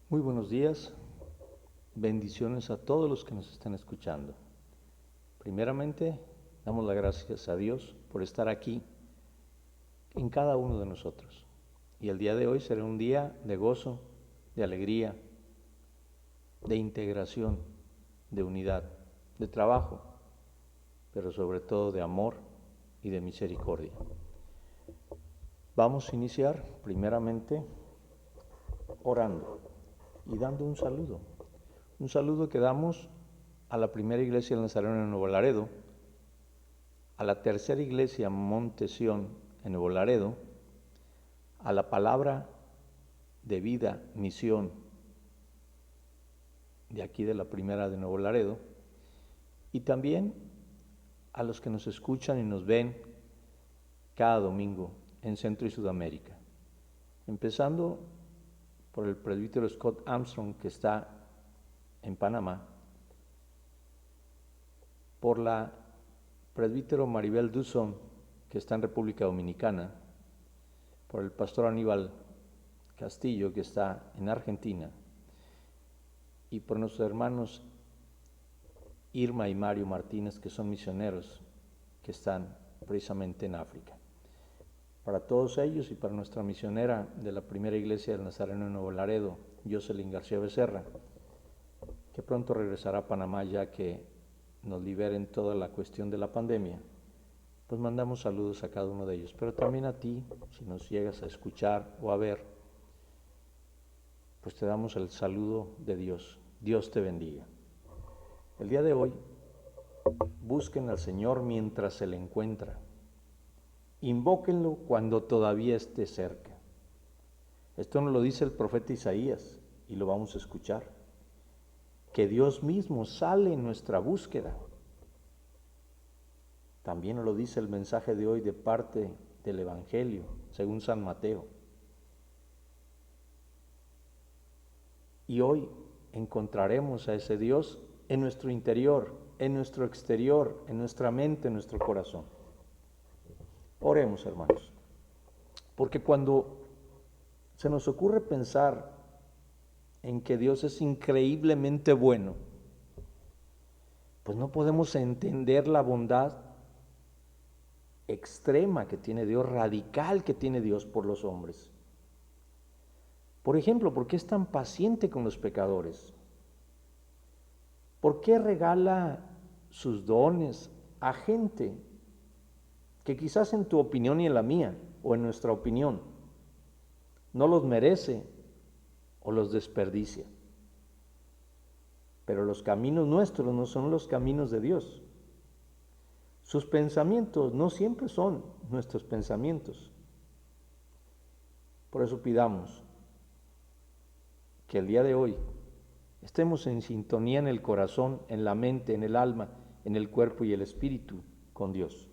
Muy buenos días, bendiciones a todos los que nos están escuchando. Primeramente, damos las gracias a Dios por estar aquí en cada uno de nosotros. Y el día de hoy será un día de gozo, de alegría, de integración, de unidad, de trabajo, pero sobre todo de amor y de misericordia. Vamos a iniciar primeramente orando y dando un saludo que damos a la primera iglesia del Nazareno en Nuevo Laredo, a la tercera iglesia Monte Sión en Nuevo Laredo, a la Palabra de Vida Misión de aquí de la primera de Nuevo Laredo, y también a los que nos escuchan y nos ven cada domingo en Centro y Sudamérica, empezando por el presbítero Scott Armstrong, que está en Panamá, por la presbítero Maribel Duzón, que está en República Dominicana, por el pastor Aníbal Castillo, que está en Argentina, y por nuestros hermanos Irma y Mario Martínez, que son misioneros, que están precisamente en África. Para todos ellos y para nuestra misionera de la primera iglesia del Nazareno en Nuevo Laredo, Jocelyn García Becerra, que pronto regresará a Panamá ya que nos liberen toda la cuestión de la pandemia, pues mandamos saludos a cada uno de ellos, pero también a ti, si nos llegas a escuchar o a ver, pues te damos el saludo de Dios. Dios te bendiga. El día de hoy, busquen al Señor mientras se le encuentra. Invóquenlo cuando todavía esté cerca. Esto nos lo dice el profeta Isaías y lo vamos a escuchar. Que Dios mismo sale en nuestra búsqueda. También nos lo dice el mensaje de hoy de parte del Evangelio, según San Mateo. Y hoy encontraremos a ese Dios en nuestro interior, en nuestro exterior, en nuestra mente, en nuestro corazón. Oremos, hermanos, porque cuando se nos ocurre pensar en que Dios es increíblemente bueno, pues no podemos entender la bondad extrema que tiene Dios, radical que tiene Dios por los hombres. Por ejemplo, ¿por qué es tan paciente con los pecadores? ¿Por qué regala sus dones a gente que quizás en tu opinión y en la mía, o en nuestra opinión, no los merece o los desperdicia? Pero los caminos nuestros no son los caminos de Dios. Sus pensamientos no siempre son nuestros pensamientos. Por eso pidamos que el día de hoy estemos en sintonía en el corazón, en la mente, en el alma, en el cuerpo y el espíritu con Dios.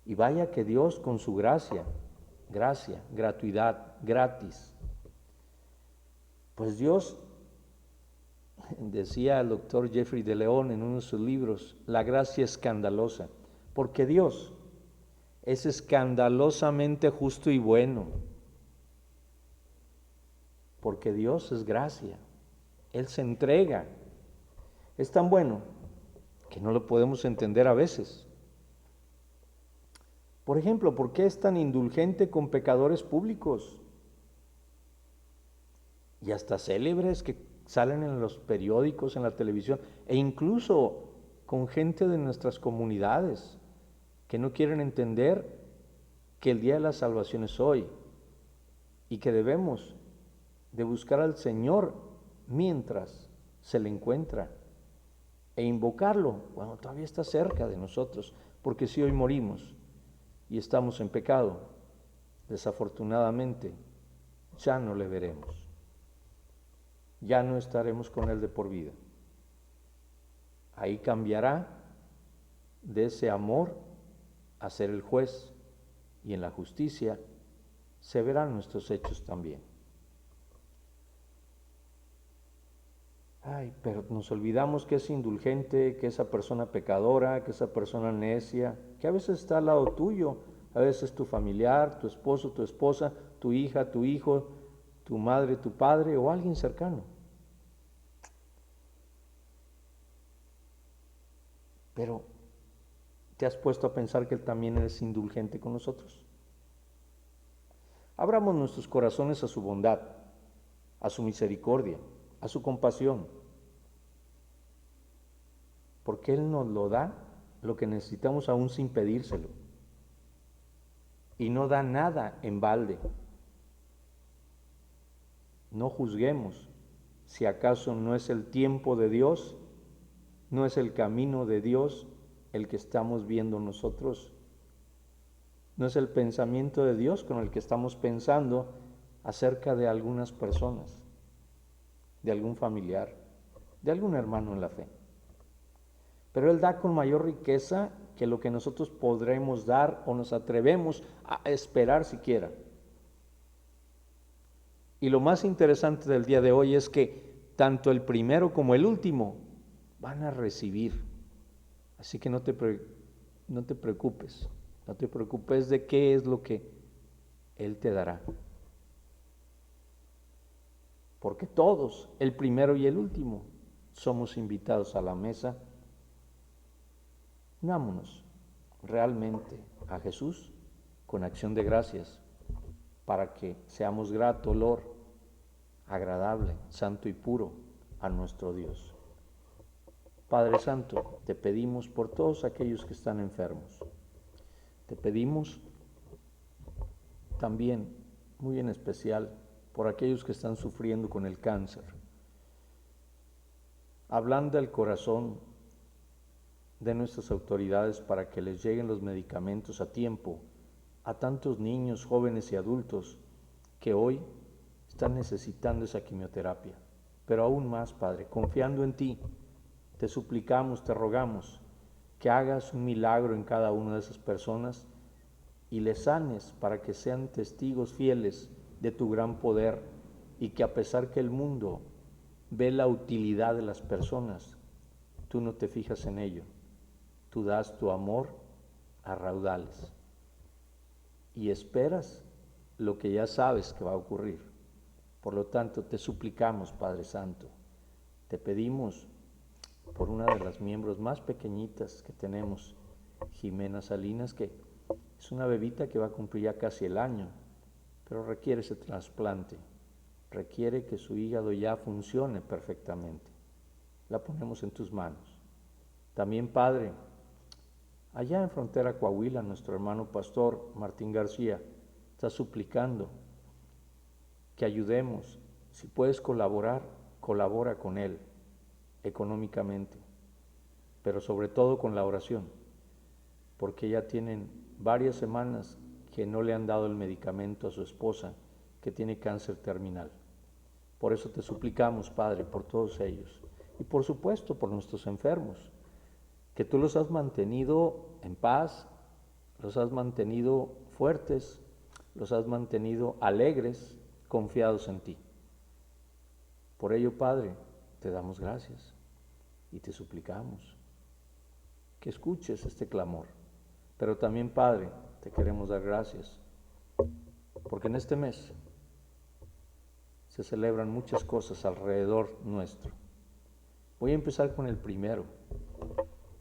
Y vaya que Dios con su gracia, gratuidad, gratis, pues Dios, decía el doctor Jeffrey de León en uno de sus libros, la gracia escandalosa, porque Dios es escandalosamente justo y bueno, porque Dios es gracia, Él se entrega, es tan bueno que no lo podemos entender a veces. Por ejemplo, ¿por qué es tan indulgente con pecadores públicos y hasta célebres que salen en los periódicos, en la televisión, e incluso con gente de nuestras comunidades que no quieren entender que el día de la salvación es hoy y que debemos de buscar al Señor mientras se le encuentra e invocarlo cuando todavía está cerca de nosotros, porque si hoy morimos y estamos en pecado, desafortunadamente ya no le veremos, ya no estaremos con Él de por vida. Ahí cambiará de ese amor a ser el juez, y en la justicia se verán nuestros hechos también. Ay, pero nos olvidamos que es indulgente, que esa persona pecadora, que esa persona necia, que a veces está al lado tuyo, a veces tu familiar, tu esposo, tu esposa, tu hija, tu hijo, tu madre, tu padre o alguien cercano. Pero ¿te has puesto a pensar que Él también es indulgente con nosotros? Abramos nuestros corazones a su bondad, a su misericordia, a su compasión, porque Él nos lo da lo que necesitamos aún sin pedírselo. Y no da nada en balde. No juzguemos si acaso no es el tiempo de Dios, no es el camino de Dios el que estamos viendo nosotros, no es el pensamiento de Dios con el que estamos pensando acerca de algunas personas, de algún familiar, de algún hermano en la fe. Pero Él da con mayor riqueza que lo que nosotros podremos dar o nos atrevemos a esperar siquiera. Y lo más interesante del día de hoy es que tanto el primero como el último van a recibir. Así que no te preocupes, no te preocupes de qué es lo que Él te dará. Porque todos, el primero y el último, somos invitados a la mesa. Unámonos realmente a Jesús con acción de gracias para que seamos grato olor, agradable, santo y puro a nuestro Dios. Padre Santo, te pedimos por todos aquellos que están enfermos. Te pedimos también, muy en especial, por aquellos que están sufriendo con el cáncer. Ablanda el corazón de nuestras autoridades para que les lleguen los medicamentos a tiempo a tantos niños, jóvenes y adultos que hoy están necesitando esa quimioterapia. Pero aún más, Padre, confiando en ti, te suplicamos, te rogamos que hagas un milagro en cada una de esas personas y les sanes para que sean testigos fieles de tu gran poder y que a pesar que el mundo ve la utilidad de las personas, tú no te fijas en ello. Tú das tu amor a raudales y esperas lo que ya sabes que va a ocurrir. Por lo tanto, te suplicamos, Padre Santo, te pedimos por una de las miembros más pequeñitas que tenemos, Jimena Salinas, que es una bebita que va a cumplir ya casi el año, pero requiere ese trasplante, requiere que su hígado ya funcione perfectamente. La ponemos en tus manos. También, Padre, allá en frontera Coahuila, nuestro hermano pastor Martín García está suplicando que ayudemos. Si puedes colaborar, colabora con él económicamente, pero sobre todo con la oración, porque ya tienen varias semanas que no le han dado el medicamento a su esposa, que tiene cáncer terminal. Por eso te suplicamos, Padre, por todos ellos y por supuesto por nuestros enfermos, que tú los has mantenido en paz, los has mantenido fuertes, los has mantenido alegres, confiados en ti. Por ello, Padre, te damos gracias y te suplicamos que escuches este clamor. Pero también, Padre, te queremos dar gracias, porque en este mes se celebran muchas cosas alrededor nuestro. Voy a empezar con el primero.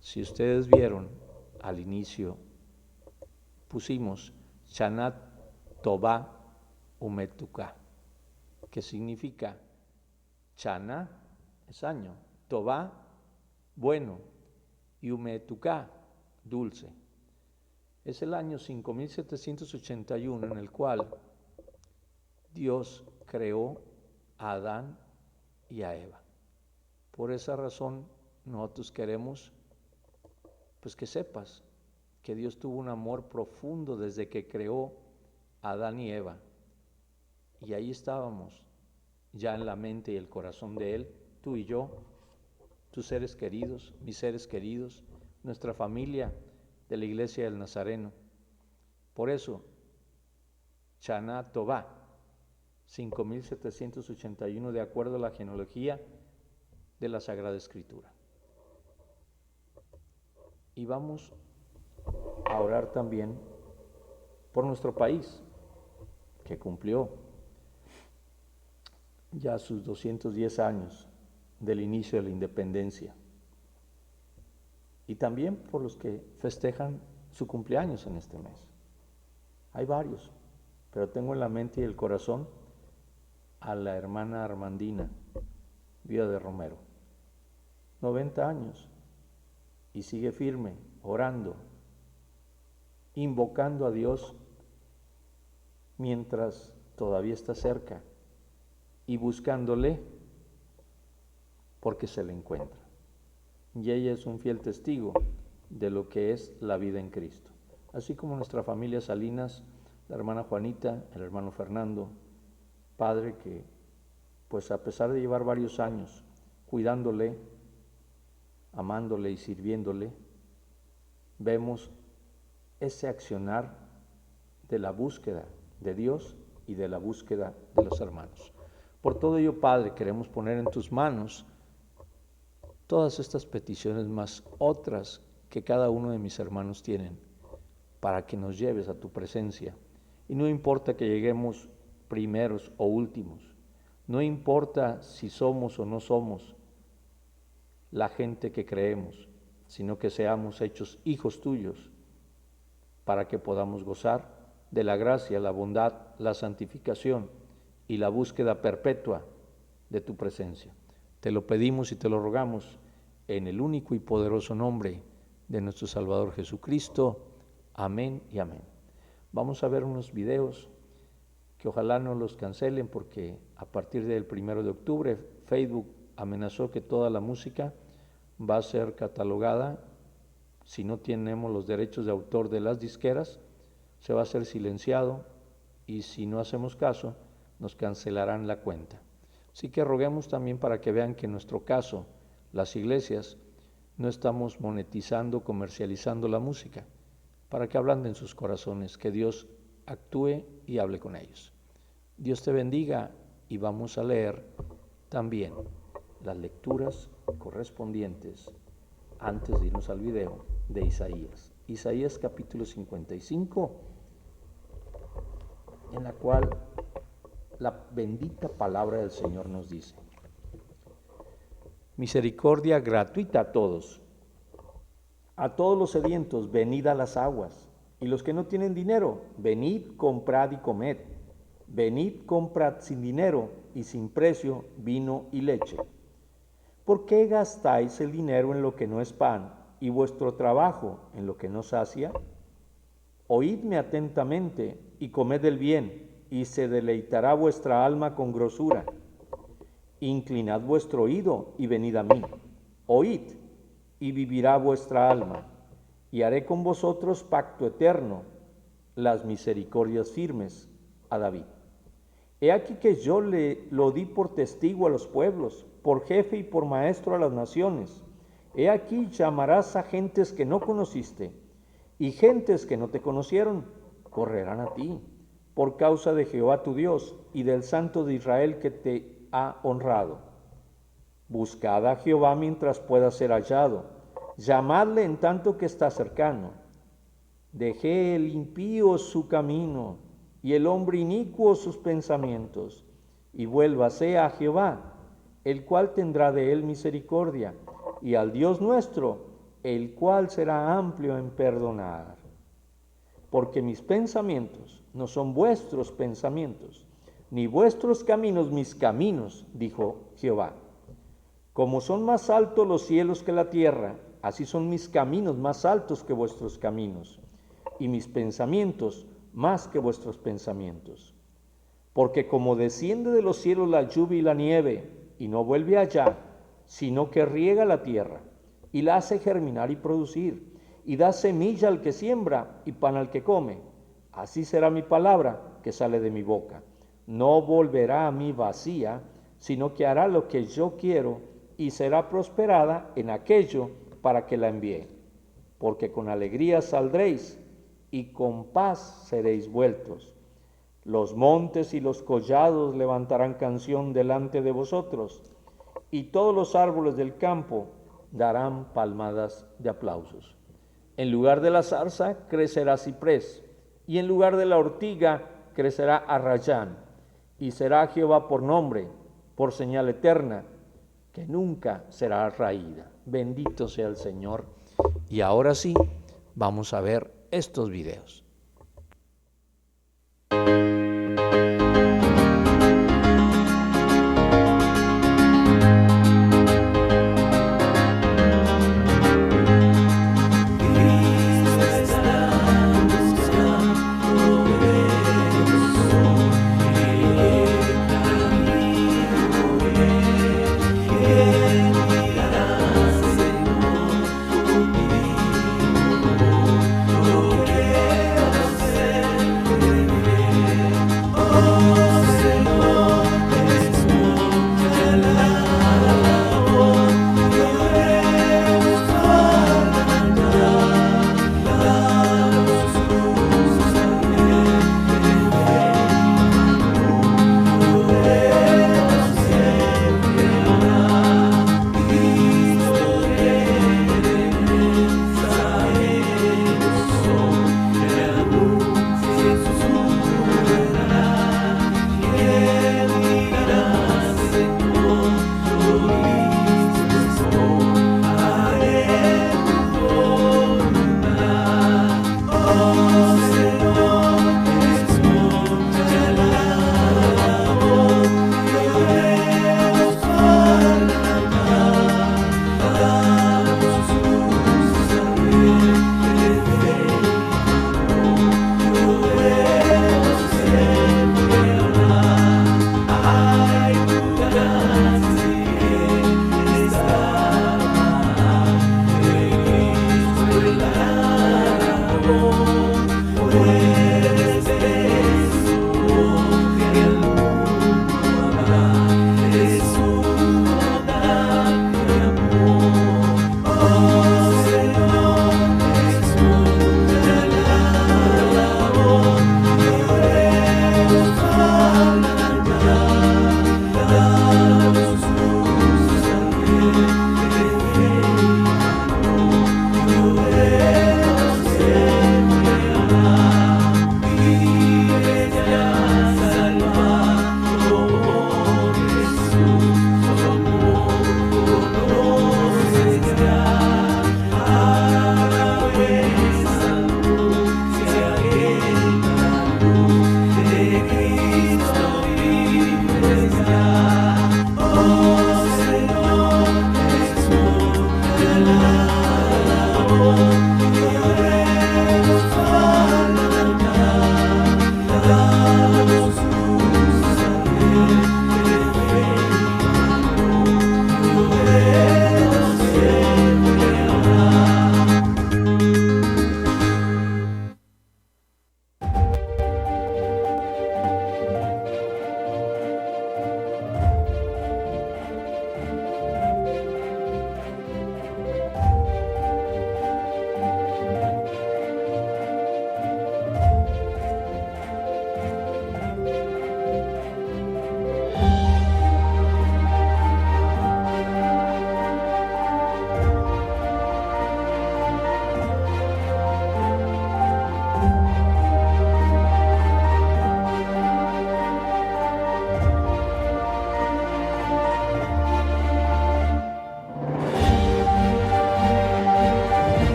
Si ustedes vieron al inicio, pusimos Shanat Tová Umetuká, que significa Shana es año, Tová bueno y Umetuká dulce. Es el año 5781 en el cual Dios creó a Adán y a Eva. Por esa razón nosotros queremos pues que sepas que Dios tuvo un amor profundo desde que creó a Adán y Eva. Y ahí estábamos, ya en la mente y el corazón de Él, tú y yo, tus seres queridos, mis seres queridos, nuestra familia de la Iglesia del Nazareno. Por eso, Shana Tová, 5781 de acuerdo a la genealogía de la Sagrada Escritura. Y vamos a orar también por nuestro país, que cumplió ya sus 210 años del inicio de la independencia. Y también por los que festejan su cumpleaños en este mes. Hay varios, pero tengo en la mente y el corazón a la hermana Armandina, viuda de Romero, 90 años, y sigue firme, orando, invocando a Dios mientras todavía está cerca y buscándole porque se le encuentra. Y ella es un fiel testigo de lo que es la vida en Cristo. Así como nuestra familia Salinas, la hermana Juanita, el hermano Fernando, padre que, pues a pesar de llevar varios años cuidándole, amándole y sirviéndole, vemos ese accionar de la búsqueda de Dios y de la búsqueda de los hermanos. Por todo ello, Padre, queremos poner en tus manos todas estas peticiones más otras que cada uno de mis hermanos tienen, para que nos lleves a tu presencia. Y no importa que lleguemos primeros o últimos, no importa si somos o no somos la gente que creemos, sino que seamos hechos hijos tuyos, para que podamos gozar de la gracia, la bondad, la santificación y la búsqueda perpetua de tu presencia. Te lo pedimos y te lo rogamos en el único y poderoso nombre de nuestro Salvador Jesucristo. Amén y amén. Vamos a ver unos videos que ojalá no los cancelen, porque a partir del 1 de octubre Facebook amenazó que toda la música va a ser catalogada. Si no tenemos los derechos de autor de las disqueras, se va a ser silenciado, y si no hacemos caso, nos cancelarán la cuenta. Así que roguemos también para que vean que en nuestro caso, las iglesias, no estamos monetizando, comercializando la música, para que ablanden sus corazones, que Dios actúe y hable con ellos. Dios te bendiga, y vamos a leer también las lecturas correspondientes, antes de irnos al video, de Isaías. Isaías capítulo 55, en la cual la bendita palabra del Señor nos dice: misericordia gratuita a todos los sedientos, venid a las aguas, y los que no tienen dinero, venid, comprad y comed. Venid, comprad sin dinero y sin precio vino y leche. ¿Por qué gastáis el dinero en lo que no es pan, y vuestro trabajo en lo que no sacia? Oídme atentamente y comed el bien, y se deleitará vuestra alma con grosura. Inclinad vuestro oído y venid a mí. Oíd, y vivirá vuestra alma, y haré con vosotros pacto eterno, las misericordias firmes a David. He aquí que yo lo di por testigo a los pueblos, por jefe y por maestro a las naciones. He aquí llamarás a gentes que no conociste, y gentes que no te conocieron correrán a ti, por causa de Jehová tu Dios y del Santo de Israel que te ha honrado. Buscad a Jehová mientras pueda ser hallado, llamadle en tanto que está cercano. Dejé el impío su camino, y el hombre inicuo sus pensamientos, y vuélvase a Jehová, el cual tendrá de él misericordia, y al Dios nuestro, el cual será amplio en perdonar. Porque mis pensamientos no son vuestros pensamientos, ni vuestros caminos mis caminos, dijo Jehová. Como son más altos los cielos que la tierra, así son mis caminos más altos que vuestros caminos, y mis pensamientos más que vuestros pensamientos. Porque como desciende de los cielos la lluvia y la nieve, y no vuelve allá, sino que riega la tierra, y la hace germinar y producir, y da semilla al que siembra y pan al que come, así será mi palabra que sale de mi boca. No volverá a mí vacía, sino que hará lo que yo quiero, y será prosperada en aquello para que la envíe. Porque con alegría saldréis, y con paz seréis vueltos. Los montes y los collados levantarán canción delante de vosotros, y todos los árboles del campo darán palmadas de aplausos. En lugar de la zarza crecerá ciprés, y en lugar de la ortiga crecerá arrayán, y será Jehová por nombre, por señal eterna, que nunca será raída. Bendito sea el Señor. Y ahora sí, vamos a ver estos videos.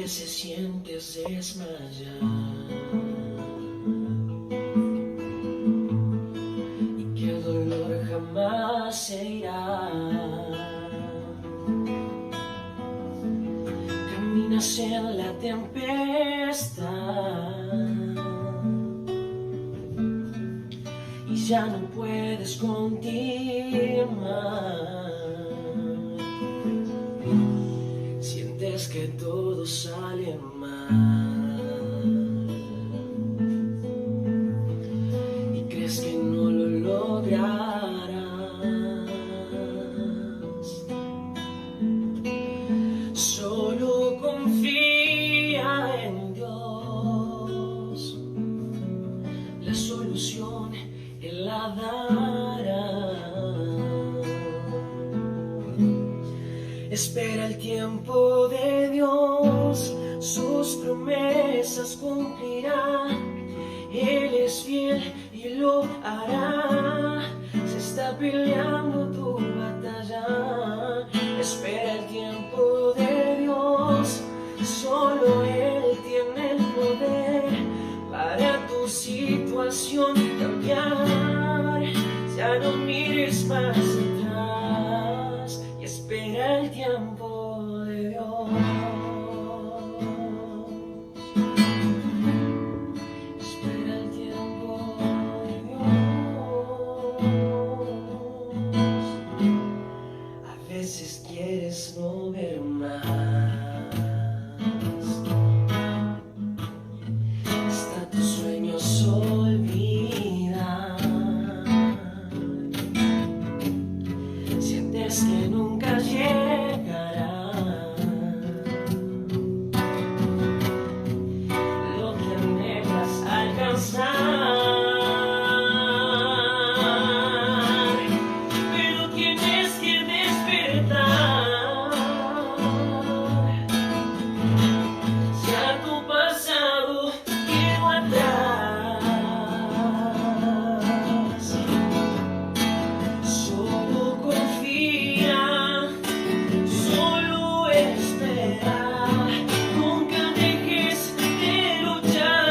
veces sientes desmayar jamás se irá. Caminas en la tempestad y ya no puedes continuar. Sientes que todo sale mal y crees que no lo lograrás. Solo confía en Dios, la solución Él la dará. Espera el tiempo de Dios, sus promesas cumplirá. Él es fiel y lo hará. Se está peleando tu batalla. Espera el tiempo de Dios, solo Él tiene el poder para tu situación cambiar. Ya no mires más atrás y espera el tiempo de Dios. Espera el tiempo de Dios. A veces quieres no ver más. Hasta tus sueños olvidar. Sientes que nunca llegará lo que anhelas alcanzar, pero tienes que despertar. Ya tu pasado quedó atrás. Solo confía, solo espera. Nunca dejes de luchar.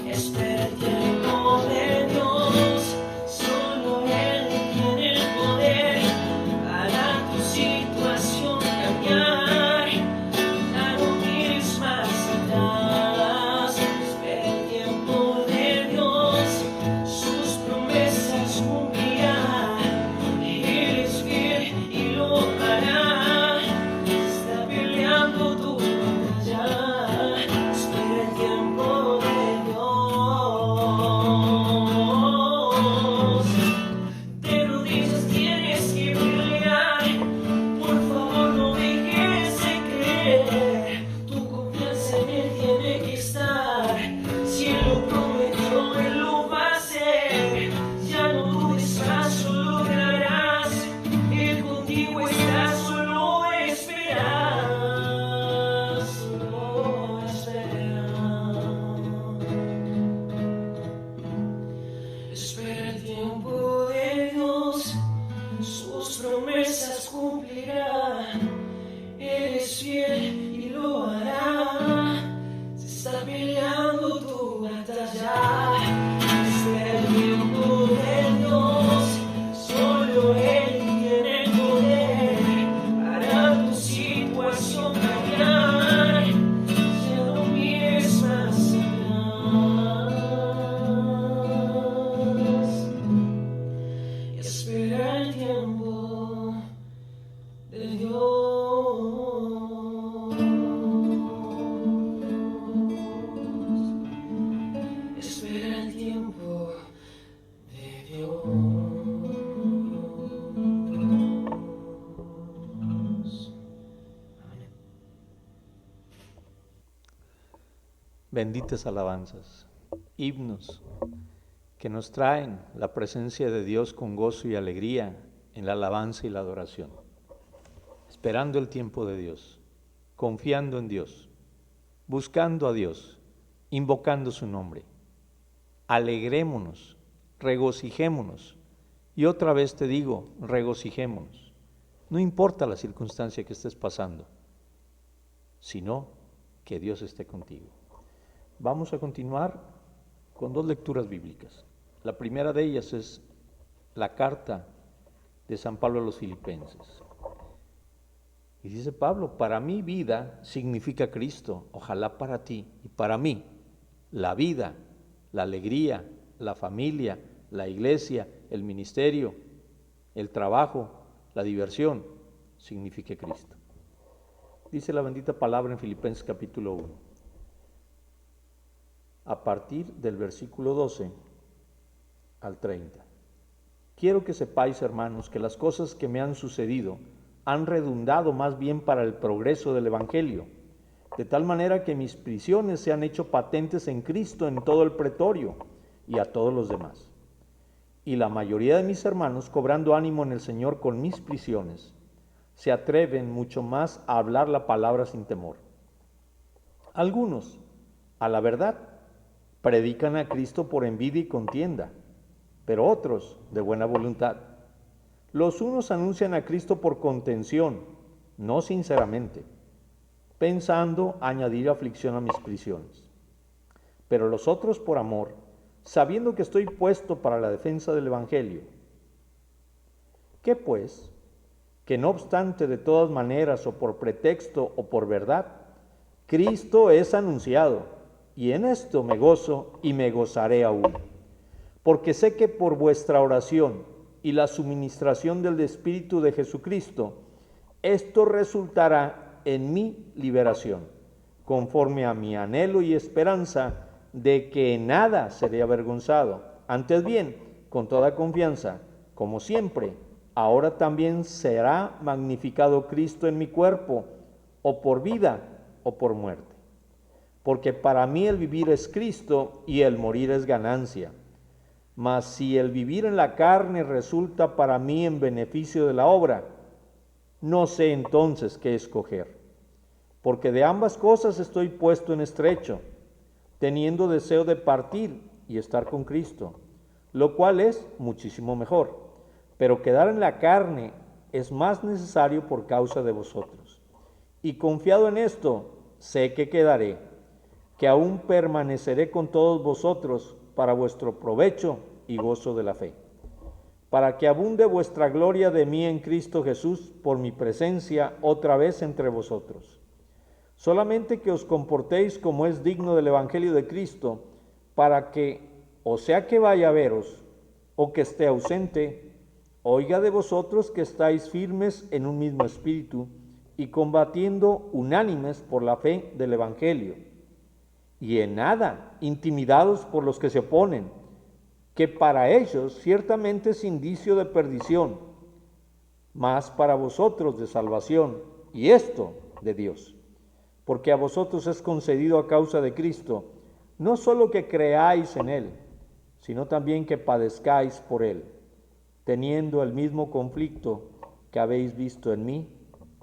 Espera el tiempo de Dios, solo Él tiene el poder para tu situación cambiar. Ya no mires más atrás. Espera el tiempo de Dios, sus promesas cumplirá. Él es fiel y lo hará. Se está peleando tu batalla. Espera el tiempo de Dios. De rodillas tienes que pelear. Por favor, no dejes de creer. Tu confianza en Él tiene que estar. Si Él lo prometió, Él lo va a hacer. Ya no dudes más, lo lograrás. Él contigo está, solo esperas. Solo esperas. Espera el tiempo de Dios, sus promesas cumplirá. Él es fiel y lo hará. Se está peleando tu batalla. Espera el tiempo de Dios, solo Él tiene el poder para tu situación cambiar. Ya no mires más atrás. Espera el tiempo de Dios. Espera el tiempo de Dios. Amén. Benditas alabanzas, himnos que nos traen la presencia de Dios con gozo y alegría en la alabanza y la adoración, esperando el tiempo de Dios, confiando en Dios, buscando a Dios, invocando su nombre. Alegrémonos, regocijémonos. Y otra vez te digo, regocijémonos. No importa la circunstancia que estés pasando, sino que Dios esté contigo. Vamos a continuar con dos lecturas bíblicas. La primera de ellas es la carta de San Pablo a los Filipenses. Y dice Pablo, para mí vida significa Cristo, ojalá para ti y para mí la vida, la alegría, la familia, la iglesia, el ministerio, el trabajo, la diversión, signifique Cristo. Dice la bendita palabra en Filipenses capítulo 1, a partir del versículo 12 al 30. Quiero que sepáis, hermanos, que las cosas que me han sucedido han redundado más bien para el progreso del Evangelio, de tal manera que mis prisiones se han hecho patentes en Cristo en todo el pretorio y a todos los demás. Y la mayoría de mis hermanos, cobrando ánimo en el Señor con mis prisiones, se atreven mucho más a hablar la palabra sin temor. Algunos, a la verdad, predican a Cristo por envidia y contienda, pero otros de buena voluntad. Los unos anuncian a Cristo por contención, no sinceramente, pensando añadir aflicción a mis prisiones. Pero los otros por amor, sabiendo que estoy puesto para la defensa del Evangelio. ¿Qué pues? Que no obstante de todas maneras o por pretexto o por verdad, Cristo es anunciado, y en esto me gozo y me gozaré aún. Porque sé que por vuestra oración y la suministración del Espíritu de Jesucristo, esto resultará en mi liberación, conforme a mi anhelo y esperanza de que en nada seré avergonzado. Antes bien, con toda confianza, como siempre, ahora también será magnificado Cristo en mi cuerpo, o por vida o por muerte. Porque para mí el vivir es Cristo y el morir es ganancia. Mas si el vivir en la carne resulta para mí en beneficio de la obra, no sé entonces qué escoger. Porque de ambas cosas estoy puesto en estrecho, teniendo deseo de partir y estar con Cristo, lo cual es muchísimo mejor. Pero quedar en la carne es más necesario por causa de vosotros. Y confiado en esto, sé que quedaré, que aún permaneceré con todos vosotros para vuestro provecho y gozo de la fe, para que abunde vuestra gloria de mí en Cristo Jesús por mi presencia otra vez entre vosotros. Solamente que os comportéis como es digno del Evangelio de Cristo, para que, o sea que vaya a veros, o que esté ausente, oiga de vosotros que estáis firmes en un mismo espíritu y combatiendo unánimes por la fe del Evangelio, y en nada intimidados por los que se oponen, que para ellos ciertamente es indicio de perdición, mas para vosotros de salvación, y esto de Dios. Porque a vosotros es concedido a causa de Cristo, no solo que creáis en Él, sino también que padezcáis por Él, teniendo el mismo conflicto que habéis visto en mí,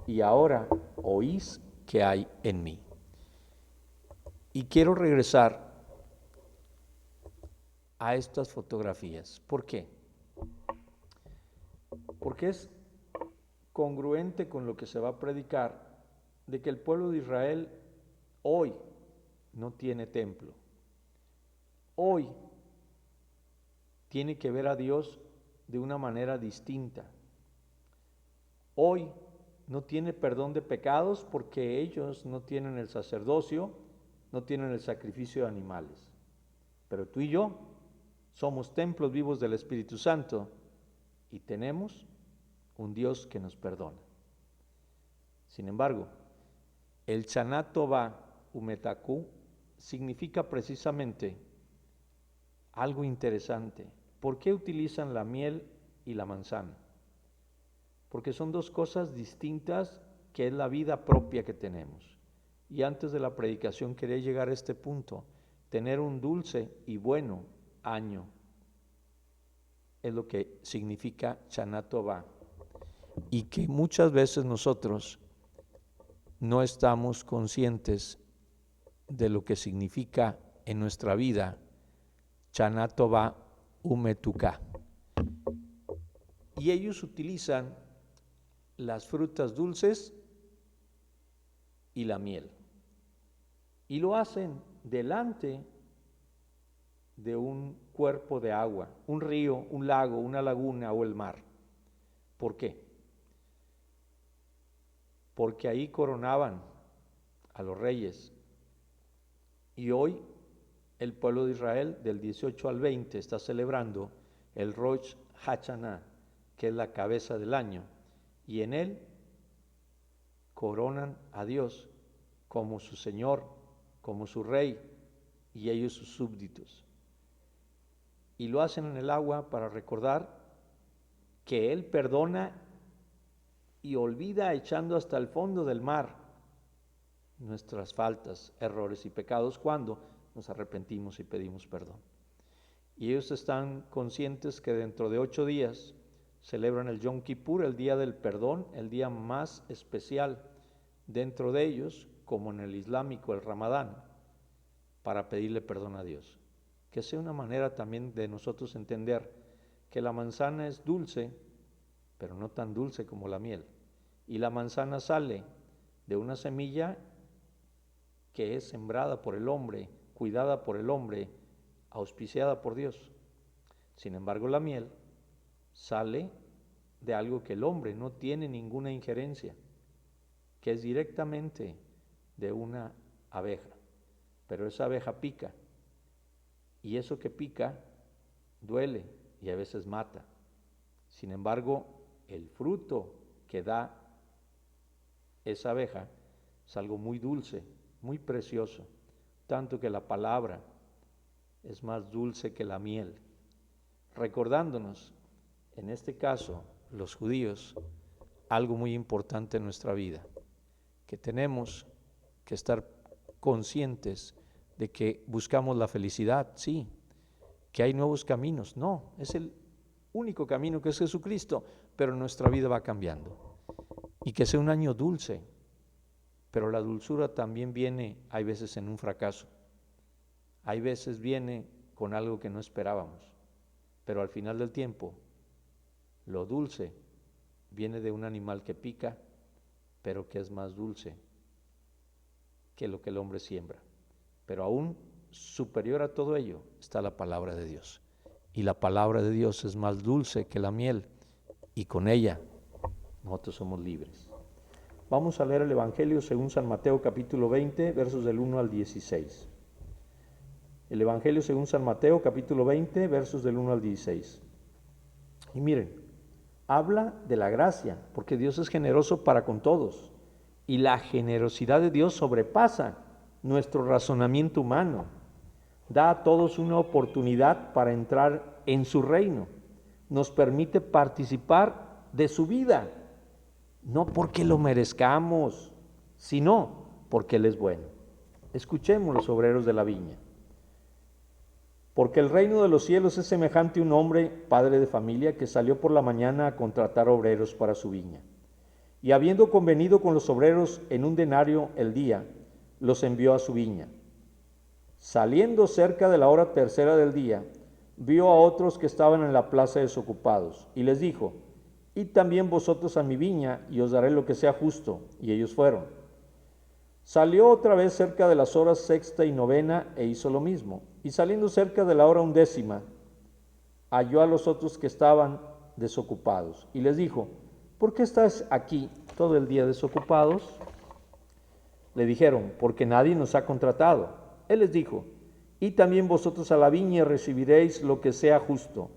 y ahora oís que hay en mí. Y quiero regresar a estas fotografías. ¿Por qué? Porque es congruente con lo que se va a predicar de que el pueblo de Israel hoy no tiene templo. Hoy tiene que ver a Dios de una manera distinta. Hoy no tiene perdón de pecados porque ellos no tienen el sacerdocio, no tienen el sacrificio de animales. Pero tú y yo somos templos vivos del Espíritu Santo y tenemos un Dios que nos perdona. Sin embargo, el Shana Tová Umetakú significa precisamente algo interesante. ¿Por qué utilizan la miel y la manzana? Porque son dos cosas distintas que es la vida propia que tenemos. Y antes de la predicación quería llegar a este punto. Tener un dulce y bueno año es lo que significa Shana Tová. Y que muchas veces nosotros no estamos conscientes de lo que significa en nuestra vida Shana Tová Umetuká. Y ellos utilizan las frutas dulces y la miel. Y lo hacen delante de un cuerpo de agua, un río, un lago, una laguna o el mar. ¿Por qué? Porque ahí coronaban a los reyes. Y hoy el pueblo de Israel del 18 al 20 está celebrando el Rosh Hashanah, que es la cabeza del año, y en él coronan a Dios como su Señor, como su Rey, y ellos sus súbditos. Y lo hacen en el agua para recordar que Él perdona y olvida echando hasta el fondo del mar nuestras faltas, errores y pecados cuando nos arrepentimos y pedimos perdón. Y ellos están conscientes que dentro de 8 días celebran el Yom Kippur, el día del perdón, el día más especial dentro de ellos, como en el islámico el Ramadán, para pedirle perdón a Dios. Que sea una manera también de nosotros entender que la manzana es dulce, pero no tan dulce como la miel. Y la manzana sale de una semilla que es sembrada por el hombre, cuidada por el hombre, auspiciada por Dios. Sin embargo, la miel sale de algo que el hombre no tiene ninguna injerencia, que es directamente de una abeja. Pero esa abeja pica, y eso que pica duele y a veces mata. Sin embargo, el fruto que da esa abeja es algo muy dulce, muy precioso, tanto que la palabra es más dulce que la miel, recordándonos, en este caso, los judíos, algo muy importante en nuestra vida, que tenemos que estar conscientes de que buscamos la felicidad, sí, que hay nuevos caminos, no, es el único camino que es Jesucristo, pero nuestra vida va cambiando, y que sea un año dulce, pero la dulzura también viene, hay veces en un fracaso, hay veces viene con algo que no esperábamos, pero al final del tiempo, lo dulce viene de un animal que pica, pero que es más dulce que lo que el hombre siembra. Pero aún superior a todo ello está la palabra de Dios. Y la palabra de Dios es más dulce que la miel, y con ella nosotros somos libres. Vamos a leer el Evangelio según San Mateo capítulo 20, versos del 1 al 16. El Evangelio según San Mateo capítulo 20, versos del 1 al 16. Y miren, habla de la gracia, porque Dios es generoso para con todos, y la generosidad de Dios sobrepasa nuestro razonamiento humano. Da a todos una oportunidad para entrar en su reino. Nos permite participar de su vida, no porque lo merezcamos, sino porque Él es bueno. Escuchemos los obreros de la viña. Porque el reino de los cielos es semejante a un hombre, padre de familia, que salió por la mañana a contratar obreros para su viña. Y habiendo convenido con los obreros en un denario el día, los envió a su viña. Saliendo cerca de la hora tercera del día, vio a otros que estaban en la plaza desocupados, y les dijo: id también vosotros a mi viña, y os daré lo que sea justo. Y ellos fueron. Salió otra vez cerca de las horas sexta y novena, e hizo lo mismo. Y saliendo cerca de la hora 11, halló a los otros que estaban desocupados, y les dijo: ¿por qué estás aquí todo el día desocupados? Le dijeron: porque nadie nos ha contratado. Él les dijo: id también vosotros a la viña y recibiréis lo que sea justo.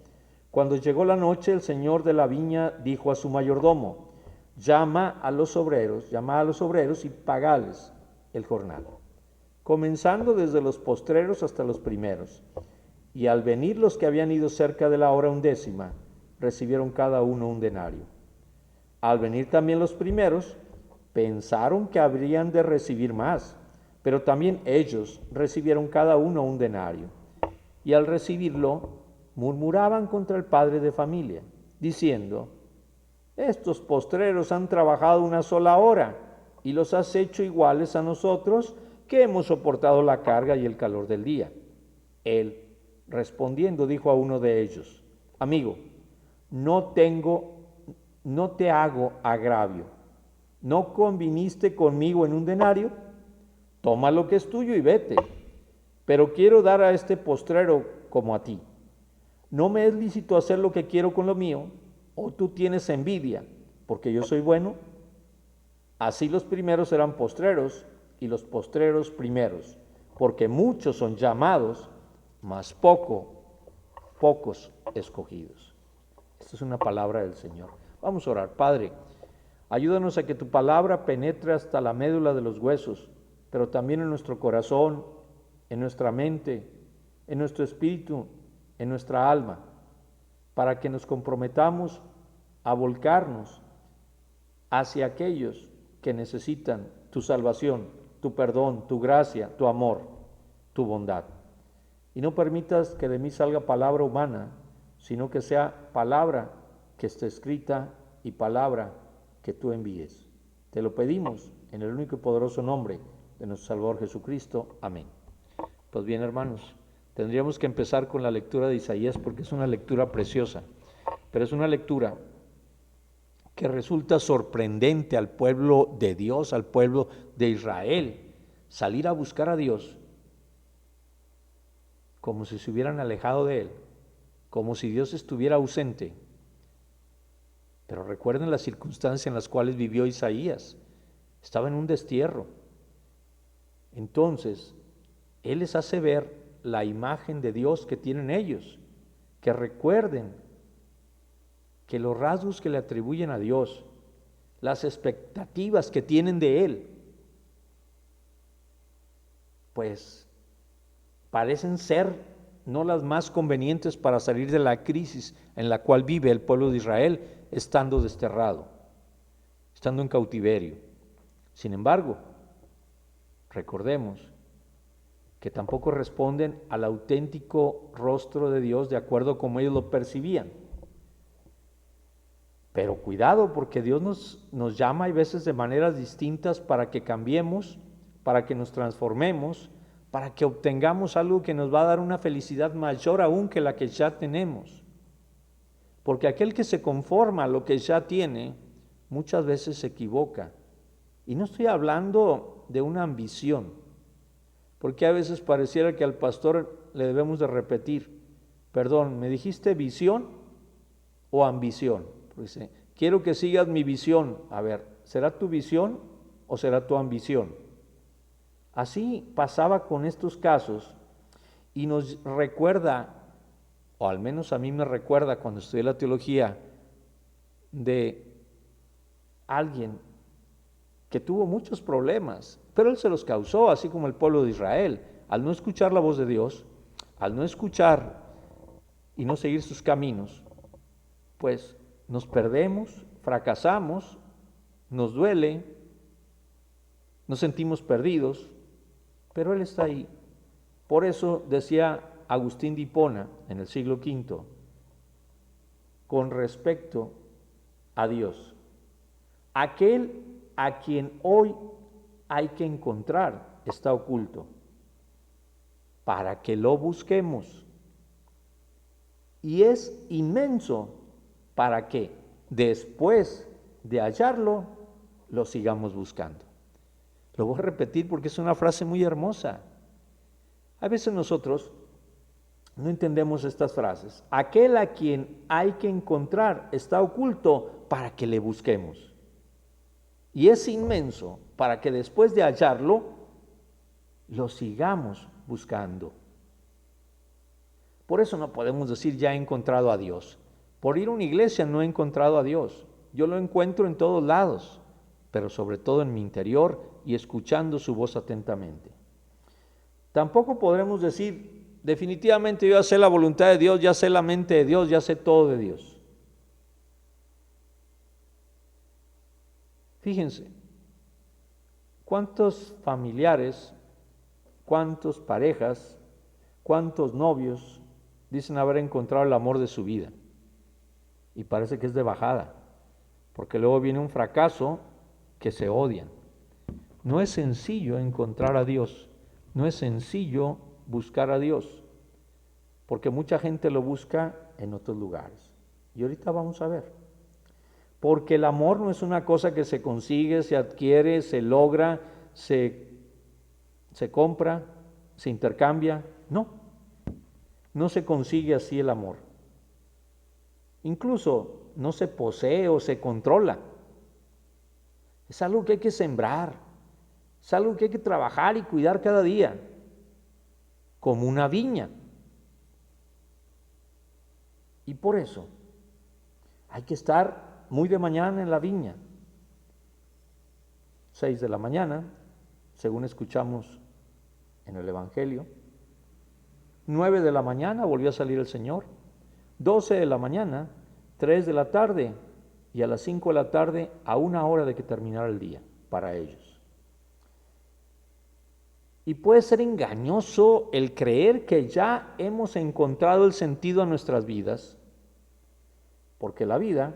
Cuando llegó la noche, el señor de la viña dijo a su mayordomo: llama a los obreros y pagales el jornal, comenzando desde los postreros hasta los primeros. Y al venir los que habían ido cerca de la hora 11, recibieron cada uno un denario. Al venir también los primeros, pensaron que habrían de recibir más, pero también ellos recibieron cada uno un denario. Y al recibirlo, murmuraban contra el padre de familia, diciendo: estos postreros han trabajado una sola hora, y los has hecho iguales a nosotros, que hemos soportado la carga y el calor del día. Él, respondiendo, dijo a uno de ellos: amigo, no te hago agravio. ¿No conviniste conmigo en un denario? Toma lo que es tuyo y vete. Pero quiero dar a este postrero como a ti. No me es lícito hacer lo que quiero con lo mío, o tú tienes envidia, porque yo soy bueno. Así los primeros serán postreros, y los postreros primeros, porque muchos son llamados, mas pocos escogidos. Esta es una palabra del Señor. Vamos a orar. Padre, ayúdanos a que tu palabra penetre hasta la médula de los huesos, pero también en nuestro corazón, en nuestra mente, en nuestro espíritu, en nuestra alma, para que nos comprometamos a volcarnos hacia aquellos que necesitan tu salvación, tu perdón, tu gracia, tu amor, tu bondad. Y no permitas que de mí salga palabra humana, sino que sea palabra que esté escrita y palabra que tú envíes. Te lo pedimos en el único y poderoso nombre de nuestro Salvador Jesucristo. Amén. Pues bien, hermanos, tendríamos que empezar con la lectura de Isaías porque es una lectura preciosa, pero es una lectura que resulta sorprendente al pueblo de Dios, al pueblo de Israel, salir a buscar a Dios como si se hubieran alejado de Él, como si Dios estuviera ausente. Pero recuerden las circunstancias en las cuales vivió Isaías. Estaba en un destierro. Entonces, Él les hace ver la imagen de Dios que tienen ellos, que recuerden que los rasgos que le atribuyen a Dios, las expectativas que tienen de Él, pues parecen ser no las más convenientes para salir de la crisis en la cual vive el pueblo de Israel, estando desterrado, estando en cautiverio. Sin embargo, recordemos que tampoco responden al auténtico rostro de Dios de acuerdo como ellos lo percibían. Pero cuidado, porque Dios nos llama a veces de maneras distintas para que cambiemos, para que nos transformemos, para que obtengamos algo que nos va a dar una felicidad mayor aún que la que ya tenemos. Porque aquel que se conforma a lo que ya tiene, muchas veces se equivoca. Y no estoy hablando de una ambición, porque a veces pareciera que al pastor le debemos de repetir, perdón, ¿me dijiste visión o ambición? Dice, quiero que sigas mi visión. A ver, ¿será tu visión o será tu ambición? Así pasaba con estos casos y nos recuerda, o al menos a mí me recuerda cuando estudié la teología, de alguien que tuvo muchos problemas, pero él se los causó, así como el pueblo de Israel, al no escuchar la voz de Dios, al no escuchar y no seguir sus caminos, pues nos perdemos, fracasamos, nos duele, nos sentimos perdidos, pero Él está ahí. Por eso decía Agustín de Hipona en el siglo V, con respecto a Dios, aquel a quien hoy hay que encontrar está oculto, para que lo busquemos, y es inmenso para que después de hallarlo, lo sigamos buscando. Lo voy a repetir porque es una frase muy hermosa. A veces nosotros no entendemos estas frases. Aquel a quien hay que encontrar está oculto para que le busquemos. Y es inmenso para que después de hallarlo, lo sigamos buscando. Por eso no podemos decir ya he encontrado a Dios. Por ir a una iglesia no he encontrado a Dios. Yo lo encuentro en todos lados, pero sobre todo en mi interior y escuchando su voz atentamente. Tampoco podremos decir, definitivamente yo ya sé la voluntad de Dios, ya sé la mente de Dios, ya sé todo de Dios. Fíjense, cuántos familiares, cuántas parejas, cuántos novios dicen haber encontrado el amor de su vida. Y parece que es de bajada, porque luego viene un fracaso que se odian. No es sencillo encontrar a Dios, no es sencillo buscar a Dios, porque mucha gente lo busca en otros lugares. Y ahorita vamos a ver. Porque el amor no es una cosa que se consigue, se adquiere, se logra, se compra, se intercambia. No. No se consigue así el amor. Incluso no se posee o se controla. Es algo que hay que sembrar, es algo que hay que trabajar y cuidar cada día, como una viña. Y por eso hay que estar muy de mañana en la viña. 6 de la mañana, según escuchamos en el Evangelio. 9 de la mañana volvió a salir el Señor. 12 de la mañana, 3 de la tarde y a las 5 de la tarde, a 1 hora de que terminara el día para ellos. Y puede ser engañoso el creer que ya hemos encontrado el sentido a nuestras vidas, porque la vida,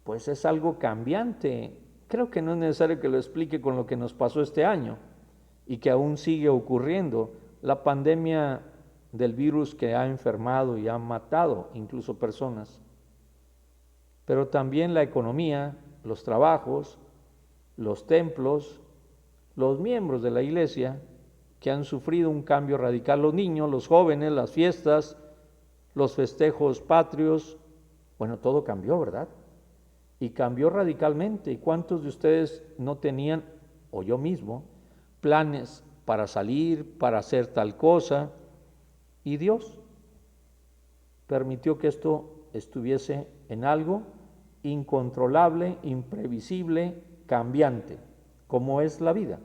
pues es algo cambiante. Creo que no es necesario que lo explique con lo que nos pasó este año y que aún sigue ocurriendo, la pandemia del virus que ha enfermado y ha matado incluso personas, pero también la economía, los trabajos, los templos, los miembros de la iglesia que han sufrido un cambio radical, los niños, los jóvenes, las fiestas, los festejos patrios, bueno, todo cambió, ¿verdad? Y cambió radicalmente. ¿Y cuántos de ustedes no tenían, o yo mismo, planes para salir, para hacer tal cosa? Y Dios permitió que esto estuviese en algo incontrolable, imprevisible, cambiante, como es la vida,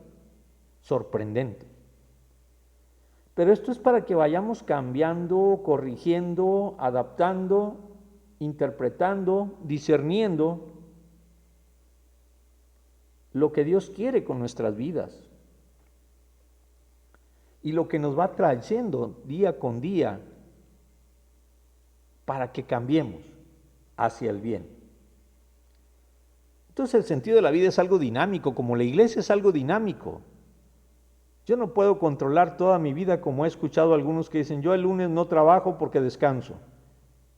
sorprendente. Pero esto es para que vayamos cambiando, corrigiendo, adaptando, interpretando, discerniendo lo que Dios quiere con nuestras vidas y lo que nos va trayendo día con día para que cambiemos hacia el bien. Entonces el sentido de la vida es algo dinámico, como la iglesia es algo dinámico. Yo no puedo controlar toda mi vida, como he escuchado a algunos que dicen, yo el lunes no trabajo porque descanso.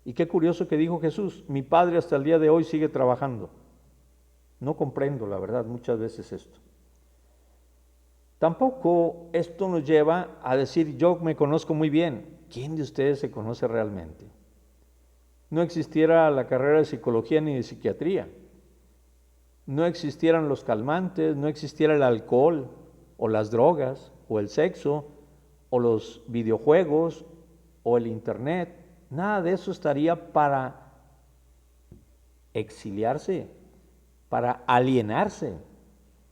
Y qué curioso que dijo Jesús, mi Padre hasta el día de hoy sigue trabajando. No comprendo, la verdad, muchas veces esto. Tampoco esto nos lleva a decir, yo me conozco muy bien. ¿Quién de ustedes se conoce realmente? No existiera la carrera de psicología ni de psiquiatría. No existieran los calmantes, no existiera el alcohol, o las drogas, o el sexo, o los videojuegos, o el internet. Nada de eso estaría para exiliarse, para alienarse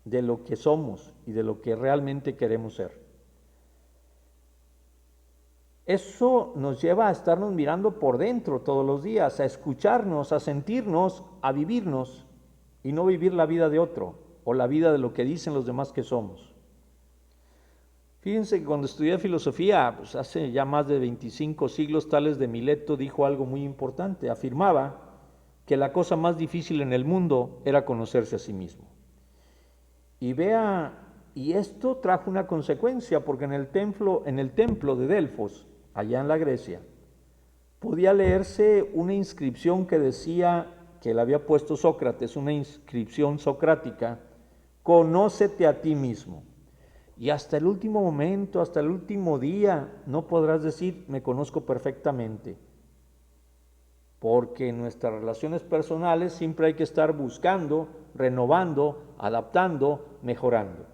de lo que somos y de lo que realmente queremos ser. Eso nos lleva a estarnos mirando por dentro todos los días, a escucharnos, a sentirnos, a vivirnos y no vivir la vida de otro o la vida de lo que dicen los demás que somos. Fíjense que cuando estudié filosofía, pues hace ya más de 25 siglos, Tales de Mileto dijo algo muy importante. Afirmaba que la cosa más difícil en el mundo era conocerse a sí mismo. Y esto trajo una consecuencia, porque en el templo de Delfos, allá en la Grecia, podía leerse una inscripción que decía, que le había puesto Sócrates, una inscripción socrática, conócete a ti mismo. Y hasta el último momento, hasta el último día, no podrás decir, me conozco perfectamente. Porque en nuestras relaciones personales siempre hay que estar buscando, renovando, adaptando, mejorando.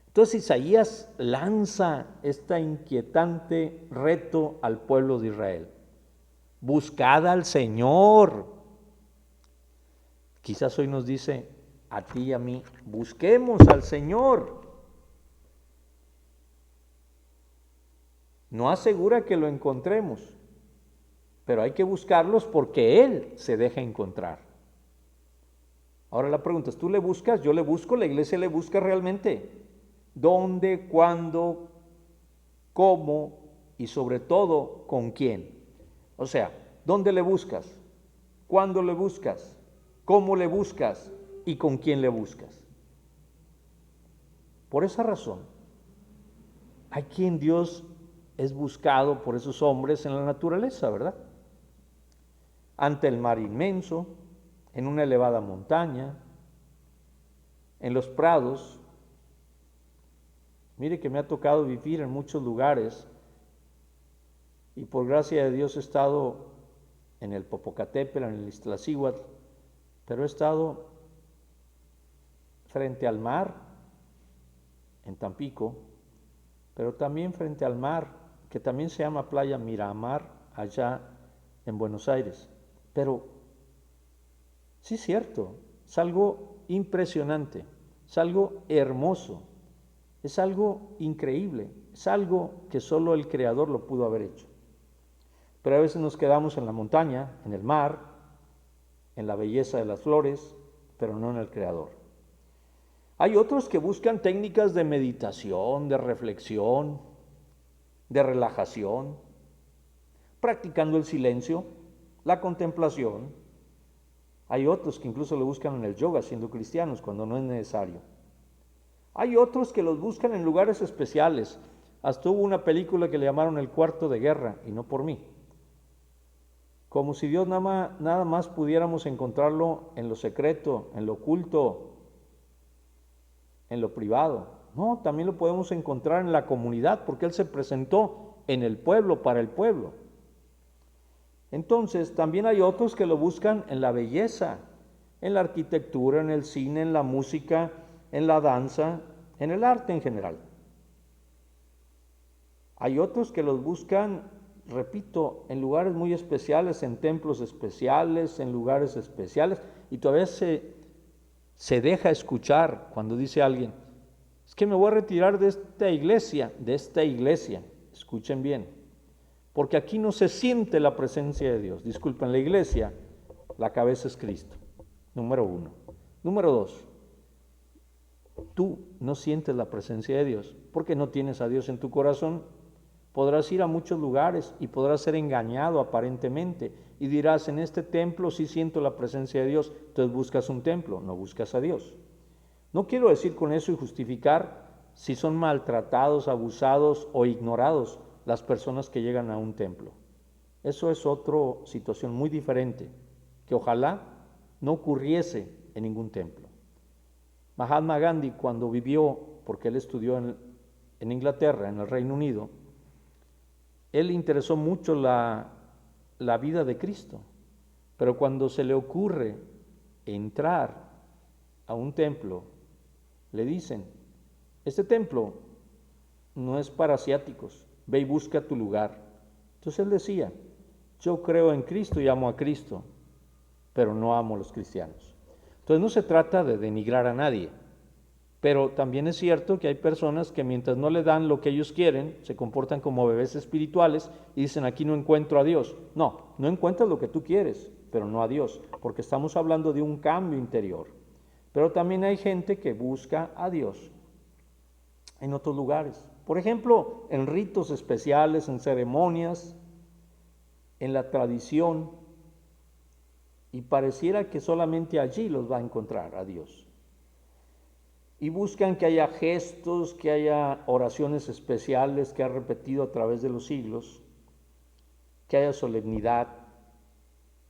Entonces Isaías lanza este inquietante reto al pueblo de Israel. Buscad al Señor. Quizás hoy nos dice a ti y a mí, busquemos al Señor. No asegura que lo encontremos, pero hay que buscarlos porque Él se deja encontrar. Ahora la pregunta es, ¿tú le buscas? Yo le busco, la iglesia le busca realmente. ¿Dónde, cuándo, cómo y sobre todo con quién? O sea, ¿dónde le buscas? ¿Cuándo le buscas? ¿Cómo le buscas? ¿Y con quién le buscas? Por esa razón, hay quien Dios es buscado por esos hombres en la naturaleza, ¿verdad? Ante el mar inmenso, en una elevada montaña, en los prados. Mire que me ha tocado vivir en muchos lugares y por gracia de Dios he estado en el Popocatépetl, en el Iztaccíhuatl, pero he estado frente al mar, en Tampico, pero también frente al mar, que también se llama Playa Miramar, allá en Buenos Aires. Pero sí es cierto, es algo impresionante, es algo hermoso, es algo increíble, es algo que solo el Creador lo pudo haber hecho. Pero a veces nos quedamos en la montaña, en el mar, en la belleza de las flores, pero no en el Creador. Hay otros que buscan técnicas de meditación, de reflexión, de relajación, practicando el silencio, la contemplación. Hay otros que incluso lo buscan en el yoga, siendo cristianos, cuando no es necesario. Hay otros que los buscan en lugares especiales. Hasta hubo una película que le llamaron El Cuarto de Guerra, y no por mí. Como si Dios nada más pudiéramos encontrarlo en lo secreto, en lo oculto, en lo privado. No, también lo podemos encontrar en la comunidad, porque Él se presentó en el pueblo, para el pueblo. Entonces, también hay otros que lo buscan en la belleza, en la arquitectura, en el cine, en la música, en la danza, en el arte en general. Hay otros que los buscan, repito, en lugares muy especiales, en templos especiales, en lugares especiales, y todavía se deja escuchar cuando dice alguien, es que me voy a retirar de esta iglesia, escuchen bien, porque aquí no se siente la presencia de Dios. Disculpen, la iglesia, la cabeza es Cristo, número 1. Número 2, tú no sientes la presencia de Dios porque no tienes a Dios en tu corazón. Podrás ir a muchos lugares y podrás ser engañado aparentemente y dirás, en este templo sí siento la presencia de Dios, entonces buscas un templo, no buscas a Dios. No quiero decir con eso y justificar si son maltratados, abusados o ignorados las personas que llegan a un templo. Eso es otra situación muy diferente, que ojalá no ocurriese en ningún templo. Mahatma Gandhi, cuando vivió, porque él estudió en Inglaterra, en el Reino Unido, él le interesó mucho la vida de Cristo, pero cuando se le ocurre entrar a un templo, le dicen, este templo no es para asiáticos, ve y busca tu lugar. Entonces él decía, yo creo en Cristo y amo a Cristo, pero no amo a los cristianos. Entonces no se trata de denigrar a nadie, pero también es cierto que hay personas que mientras no le dan lo que ellos quieren, se comportan como bebés espirituales y dicen, aquí no encuentro a Dios. No encuentras lo que tú quieres, pero no a Dios, porque estamos hablando de un cambio interior. Pero también hay gente que busca a Dios en otros lugares. Por ejemplo, en ritos especiales, en ceremonias, en la tradición, y pareciera que solamente allí los va a encontrar a Dios. Y buscan que haya gestos, que haya oraciones especiales que ha repetido a través de los siglos, que haya solemnidad,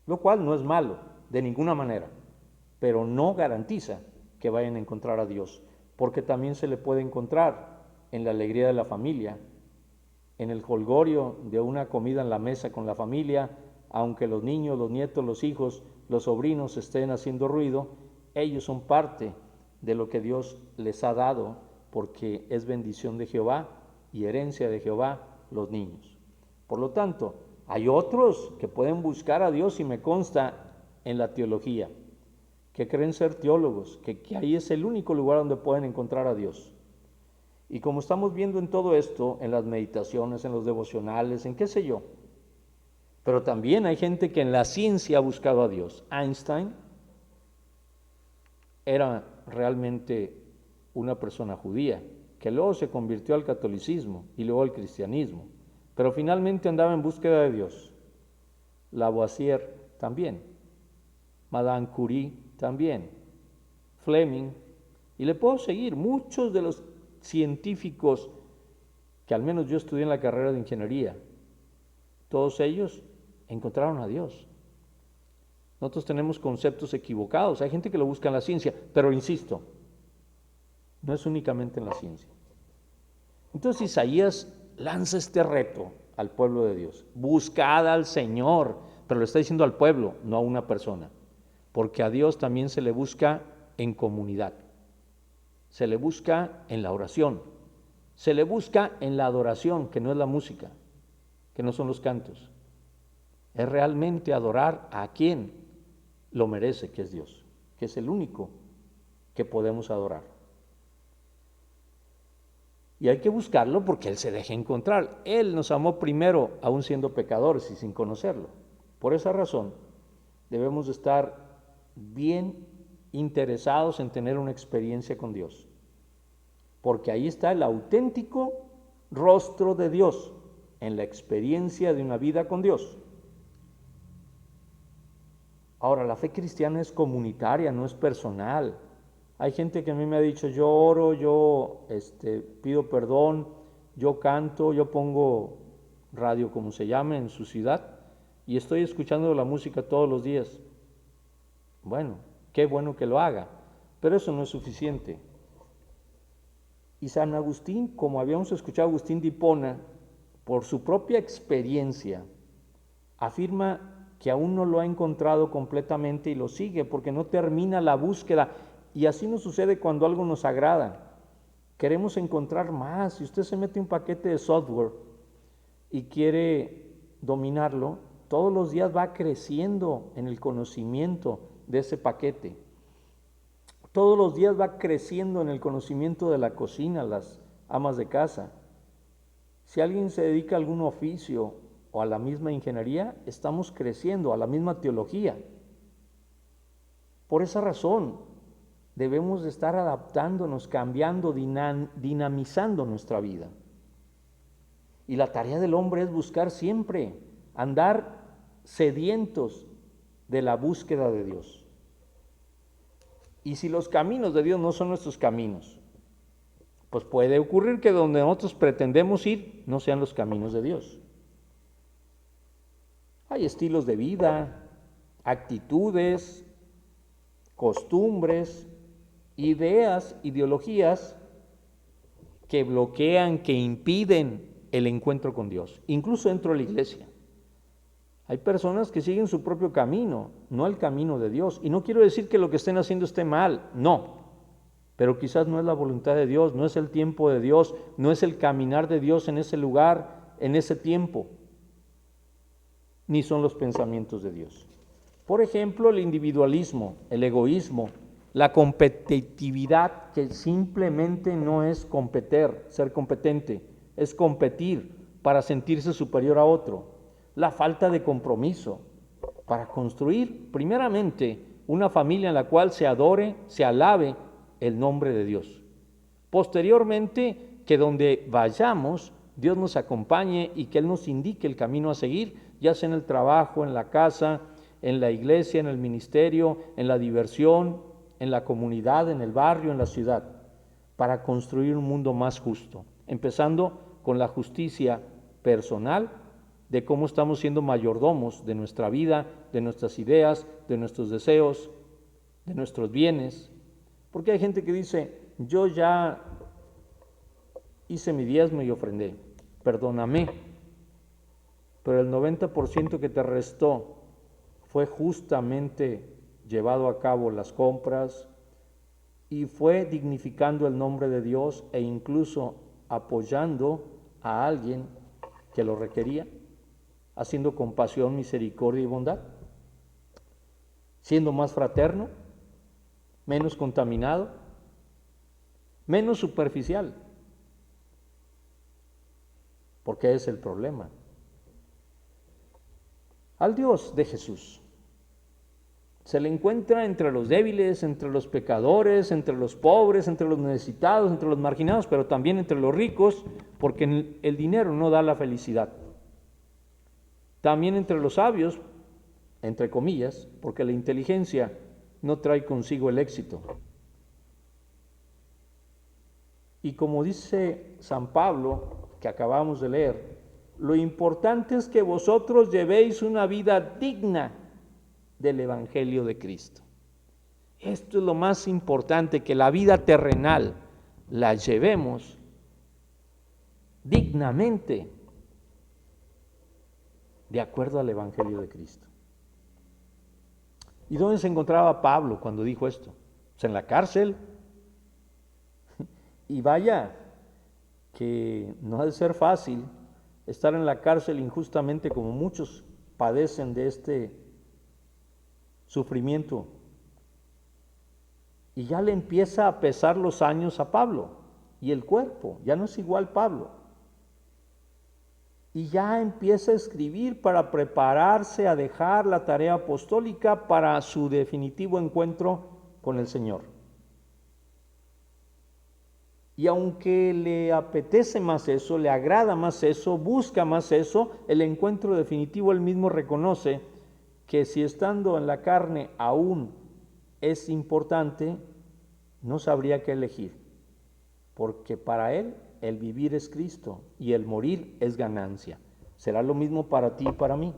lo cual no es malo, de ninguna manera, pero no garantiza que vayan a encontrar a Dios, porque también se le puede encontrar en la alegría de la familia, en el jolgorio de una comida en la mesa con la familia, aunque los niños, los nietos, los hijos, los sobrinos estén haciendo ruido, ellos son parte de lo que Dios les ha dado, porque es bendición de Jehová y herencia de Jehová los niños. Por lo tanto, hay otros que pueden buscar a Dios, y me consta en la teología, que creen ser teólogos, que ahí es el único lugar donde pueden encontrar a Dios. Y como estamos viendo en todo esto, en las meditaciones, en los devocionales, en qué sé yo, pero también hay gente que en la ciencia ha buscado a Dios. Einstein era realmente una persona judía, que luego se convirtió al catolicismo y luego al cristianismo, pero finalmente andaba en búsqueda de Dios. Lavoisier también, Madame Curie también, Fleming, y le puedo seguir, muchos de los científicos que al menos yo estudié en la carrera de ingeniería, todos ellos encontraron a Dios. Nosotros tenemos conceptos equivocados, hay gente que lo busca en la ciencia, pero insisto, no es únicamente en la ciencia. Entonces Isaías lanza este reto al pueblo de Dios. Buscad al Señor, pero le está diciendo al pueblo, no a una persona, porque a Dios también se le busca en comunidad, se le busca en la oración, se le busca en la adoración, que no es la música, que no son los cantos, es realmente adorar a quien lo merece, que es Dios, que es el único que podemos adorar. Y hay que buscarlo porque Él se deja encontrar. Él nos amó primero, aún siendo pecadores y sin conocerlo. Por esa razón, debemos de estar bien interesados en tener una experiencia con Dios, porque ahí está el auténtico rostro de Dios, en la experiencia de una vida con Dios. Ahora, la fe cristiana es comunitaria, no es personal. Hay gente que a mí me ha dicho, yo oro, yo pido perdón, yo canto, yo pongo radio, como se llame, en su ciudad, y estoy escuchando la música todos los días. Bueno, qué bueno que lo haga, pero eso no es suficiente. Y San Agustín, como habíamos escuchado a Agustín de Hipona, por su propia experiencia, afirma que aún no lo ha encontrado completamente y lo sigue porque no termina la búsqueda. Y así nos sucede cuando algo nos agrada. Queremos encontrar más. Si usted se mete un paquete de software y quiere dominarlo, todos los días va creciendo en el conocimiento de ese paquete. Todos los días va creciendo en el conocimiento de la cocina, las amas de casa. Si alguien se dedica a algún oficio o a la misma ingeniería, estamos creciendo, a la misma teología. Por esa razón, debemos de estar adaptándonos, cambiando, dinamizando nuestra vida. Y la tarea del hombre es buscar siempre, andar sedientos de la búsqueda de Dios. Y si los caminos de Dios no son nuestros caminos, pues puede ocurrir que donde nosotros pretendemos ir no sean los caminos de Dios. Hay estilos de vida, actitudes, costumbres, ideas, ideologías que bloquean, que impiden el encuentro con Dios, incluso dentro de la iglesia. Hay personas que siguen su propio camino, no el camino de Dios. Y no quiero decir que lo que estén haciendo esté mal, no. Pero quizás no es la voluntad de Dios, no es el tiempo de Dios, no es el caminar de Dios en ese lugar, en ese tiempo, ni son los pensamientos de Dios. Por ejemplo, el individualismo, el egoísmo, la competitividad, que simplemente no es competir, ser competente, es competir para sentirse superior a otro. La falta de compromiso para construir primeramente una familia en la cual se adore, se alabe el nombre de Dios. Posteriormente, que donde vayamos, Dios nos acompañe y que Él nos indique el camino a seguir, ya sea en el trabajo, en la casa, en la iglesia, en el ministerio, en la diversión, en la comunidad, en el barrio, en la ciudad, para construir un mundo más justo, empezando con la justicia personal, de cómo estamos siendo mayordomos de nuestra vida, de nuestras ideas, de nuestros deseos, de nuestros bienes. Porque hay gente que dice, yo ya hice mi diezmo y ofrendé, perdóname, pero el 90% que te restó fue justamente llevado a cabo las compras y fue dignificando el nombre de Dios e incluso apoyando a alguien que lo requería, haciendo compasión, misericordia y bondad, siendo más fraterno, menos contaminado, menos superficial, porque es el problema. Al Dios de Jesús se le encuentra entre los débiles, entre los pecadores, entre los pobres, entre los necesitados, entre los marginados, pero también entre los ricos, porque el dinero no da la felicidad. También entre los sabios, entre comillas, porque la inteligencia no trae consigo el éxito. Y como dice San Pablo, que acabamos de leer, lo importante es que vosotros llevéis una vida digna del Evangelio de Cristo. Esto es lo más importante, que la vida terrenal la llevemos dignamente de acuerdo al Evangelio de Cristo. ¿Y dónde se encontraba Pablo cuando dijo esto? Pues en la cárcel. Y vaya, que no ha de ser fácil estar en la cárcel injustamente, como muchos padecen de este sufrimiento. Y ya le empieza a pesar los años a Pablo y el cuerpo, ya no es igual Pablo. Y ya empieza a escribir para prepararse a dejar la tarea apostólica para su definitivo encuentro con el Señor. Y aunque le apetece más eso, le agrada más eso, busca más eso, el encuentro definitivo él mismo reconoce que si estando en la carne aún es importante, no sabría qué elegir, porque para él el vivir es Cristo y el morir es ganancia. Será lo mismo para ti y para mí.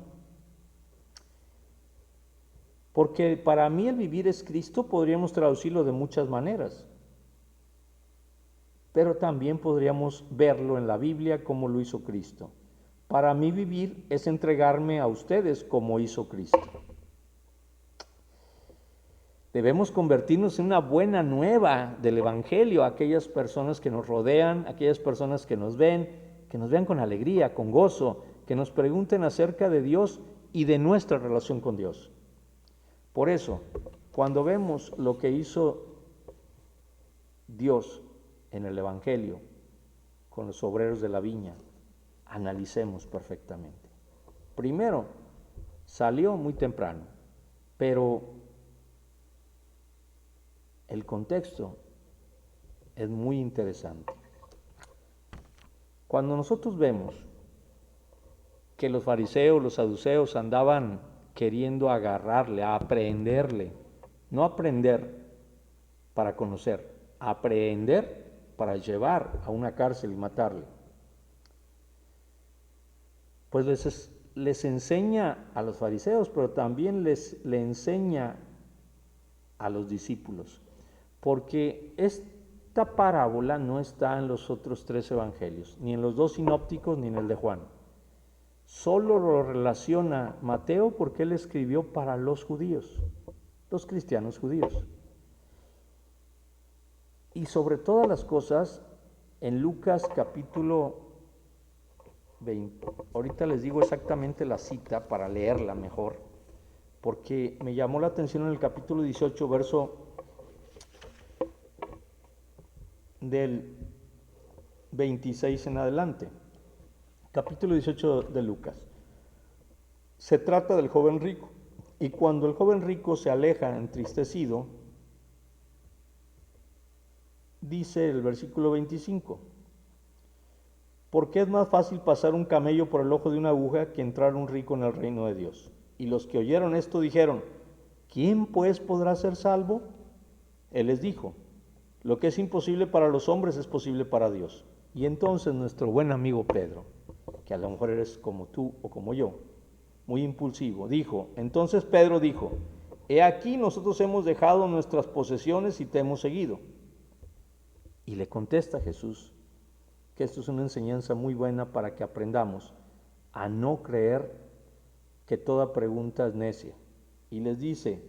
Porque para mí el vivir es Cristo, podríamos traducirlo de muchas maneras, pero también podríamos verlo en la Biblia como lo hizo Cristo. Para mí vivir es entregarme a ustedes como hizo Cristo. Debemos convertirnos en una buena nueva del Evangelio a aquellas personas que nos rodean, aquellas personas que nos vean con alegría, con gozo, que nos pregunten acerca de Dios y de nuestra relación con Dios. Por eso, cuando vemos lo que hizo Dios en el Evangelio con los obreros de la viña, analicemos perfectamente. Primero, salió muy temprano, pero el contexto es muy interesante. Cuando nosotros vemos que los fariseos, los saduceos andaban queriendo agarrarle, a aprehenderle, no aprender para conocer, aprehender para llevar a una cárcel y matarle, pues les enseña a los fariseos, pero también le enseña a los discípulos, porque esta parábola no está en los otros 3 evangelios, ni en los 2 sinópticos, ni en el de Juan. Solo lo relaciona Mateo porque él escribió para los judíos, los cristianos judíos. Y sobre todas las cosas, en Lucas capítulo 20, ahorita les digo exactamente la cita para leerla mejor, porque me llamó la atención en el capítulo 18, verso del 26 en adelante. Capítulo 18 de Lucas. Se trata del joven rico, y cuando el joven rico se aleja entristecido, dice el versículo 25, porque es más fácil pasar un camello por el ojo de una aguja que entrar un rico en el reino de Dios. Y los que oyeron esto dijeron, ¿quién pues podrá ser salvo? Él les dijo, lo que es imposible para los hombres es posible para Dios. Y entonces nuestro buen amigo Pedro, que a lo mejor eres como tú o como yo, muy impulsivo, dijo, entonces Pedro dijo, he aquí nosotros hemos dejado nuestras posesiones y te hemos seguido. Y le contesta Jesús que esto es una enseñanza muy buena para que aprendamos a no creer que toda pregunta es necia. Y les dice,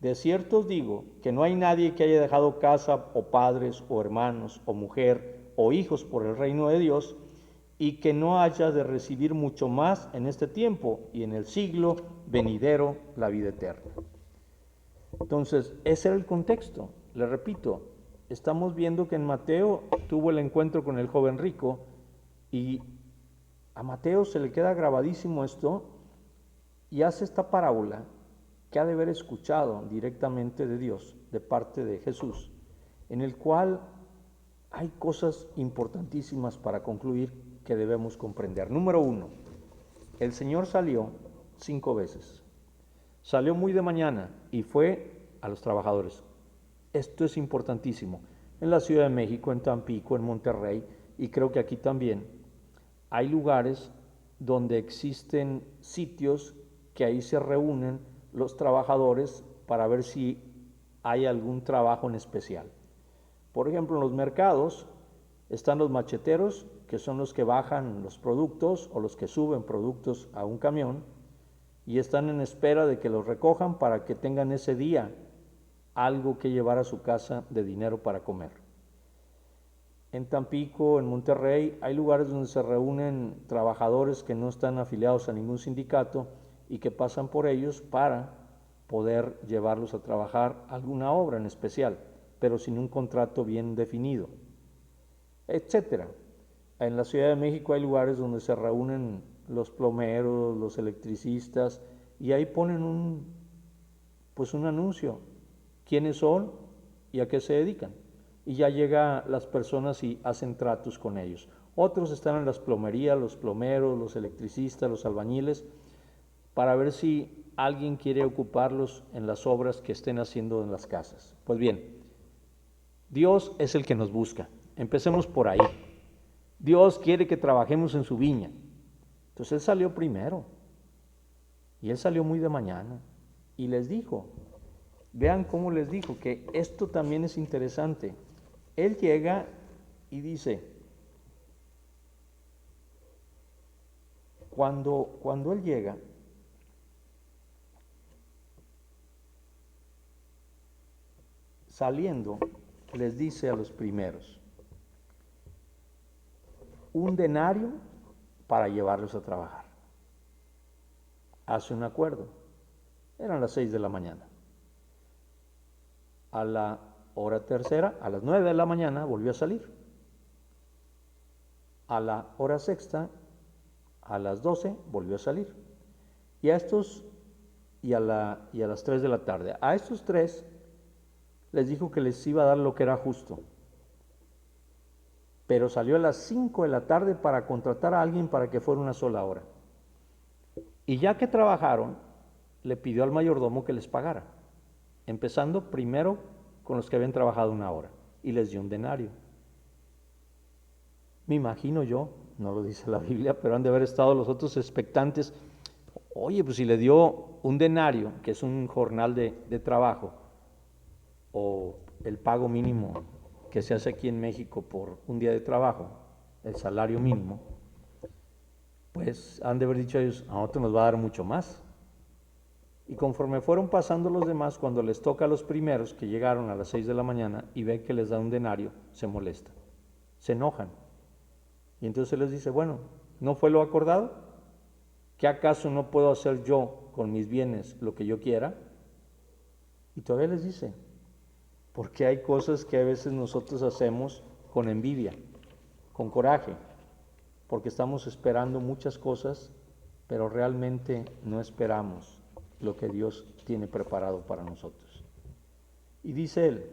de cierto os digo que no hay nadie que haya dejado casa o padres o hermanos o mujer o hijos por el reino de Dios y que no haya de recibir mucho más en este tiempo y en el siglo venidero la vida eterna. Entonces, ese era el contexto. Le repito, estamos viendo que en Mateo tuvo el encuentro con el joven rico y a Mateo se le queda grabadísimo esto y hace esta parábola que ha de haber escuchado directamente de Dios, de parte de Jesús, en el cual hay cosas importantísimas para concluir que debemos comprender. Número 1, el Señor salió 5 veces. Salió muy de mañana y fue a los trabajadores. Esto es importantísimo. En la Ciudad de México, en Tampico, en Monterrey, y creo que aquí también, hay lugares donde existen sitios que ahí se reúnen los trabajadores para ver si hay algún trabajo en especial. Por ejemplo, en los mercados están los macheteros que son los que bajan los productos o los que suben productos a un camión y están en espera de que los recojan para que tengan ese día algo que llevar a su casa de dinero para comer. En Tampico, en Monterrey, hay lugares donde se reúnen trabajadores que no están afiliados a ningún sindicato y que pasan por ellos para poder llevarlos a trabajar alguna obra en especial, pero sin un contrato bien definido, etcétera. En la Ciudad de México hay lugares donde se reúnen los plomeros, los electricistas, y ahí ponen un anuncio, quiénes son y a qué se dedican. Y ya llegan las personas y hacen tratos con ellos. Otros están en las plomerías, los plomeros, los electricistas, los albañiles, para ver si alguien quiere ocuparlos en las obras que estén haciendo en las casas. Pues bien, Dios es el que nos busca. Empecemos por ahí. Dios quiere que trabajemos en su viña. Entonces Él salió primero. Y Él salió muy de mañana. Y les dijo, vean cómo les dijo, que esto también es interesante. Él llega y dice, cuando Él llega, saliendo, les dice a los primeros, un denario para llevarlos a trabajar. Hace un acuerdo. Eran las 6 de la mañana. A la hora tercera, a las 9 de la mañana, volvió a salir. A la hora sexta, a las 12, volvió a salir. Y a las 3 de la tarde. A estos tres les dijo que les iba a dar lo que era justo. Pero salió a las 5 de la tarde para contratar a alguien para que fuera una sola hora. Y ya que trabajaron, le pidió al mayordomo que les pagara, empezando primero con los que habían trabajado una hora, y les dio un denario. Me imagino yo, no lo dice la Biblia, pero han de haber estado los otros expectantes. Oye, pues si le dio un denario, que es un jornal de trabajo, o el pago mínimo que se hace aquí en México por un día de trabajo, el salario mínimo, pues han de haber dicho ellos, a nosotros nos va a dar mucho más. Y conforme fueron pasando los demás, cuando les toca a los primeros que llegaron a las 6 de la mañana y ven que les da un denario, se molestan, se enojan. Y entonces les dice, bueno, ¿no fue lo acordado? ¿Qué acaso no puedo hacer yo con mis bienes lo que yo quiera? Y todavía les dice, porque hay cosas que a veces nosotros hacemos con envidia, con coraje, porque estamos esperando muchas cosas, pero realmente no esperamos lo que Dios tiene preparado para nosotros. Y dice él,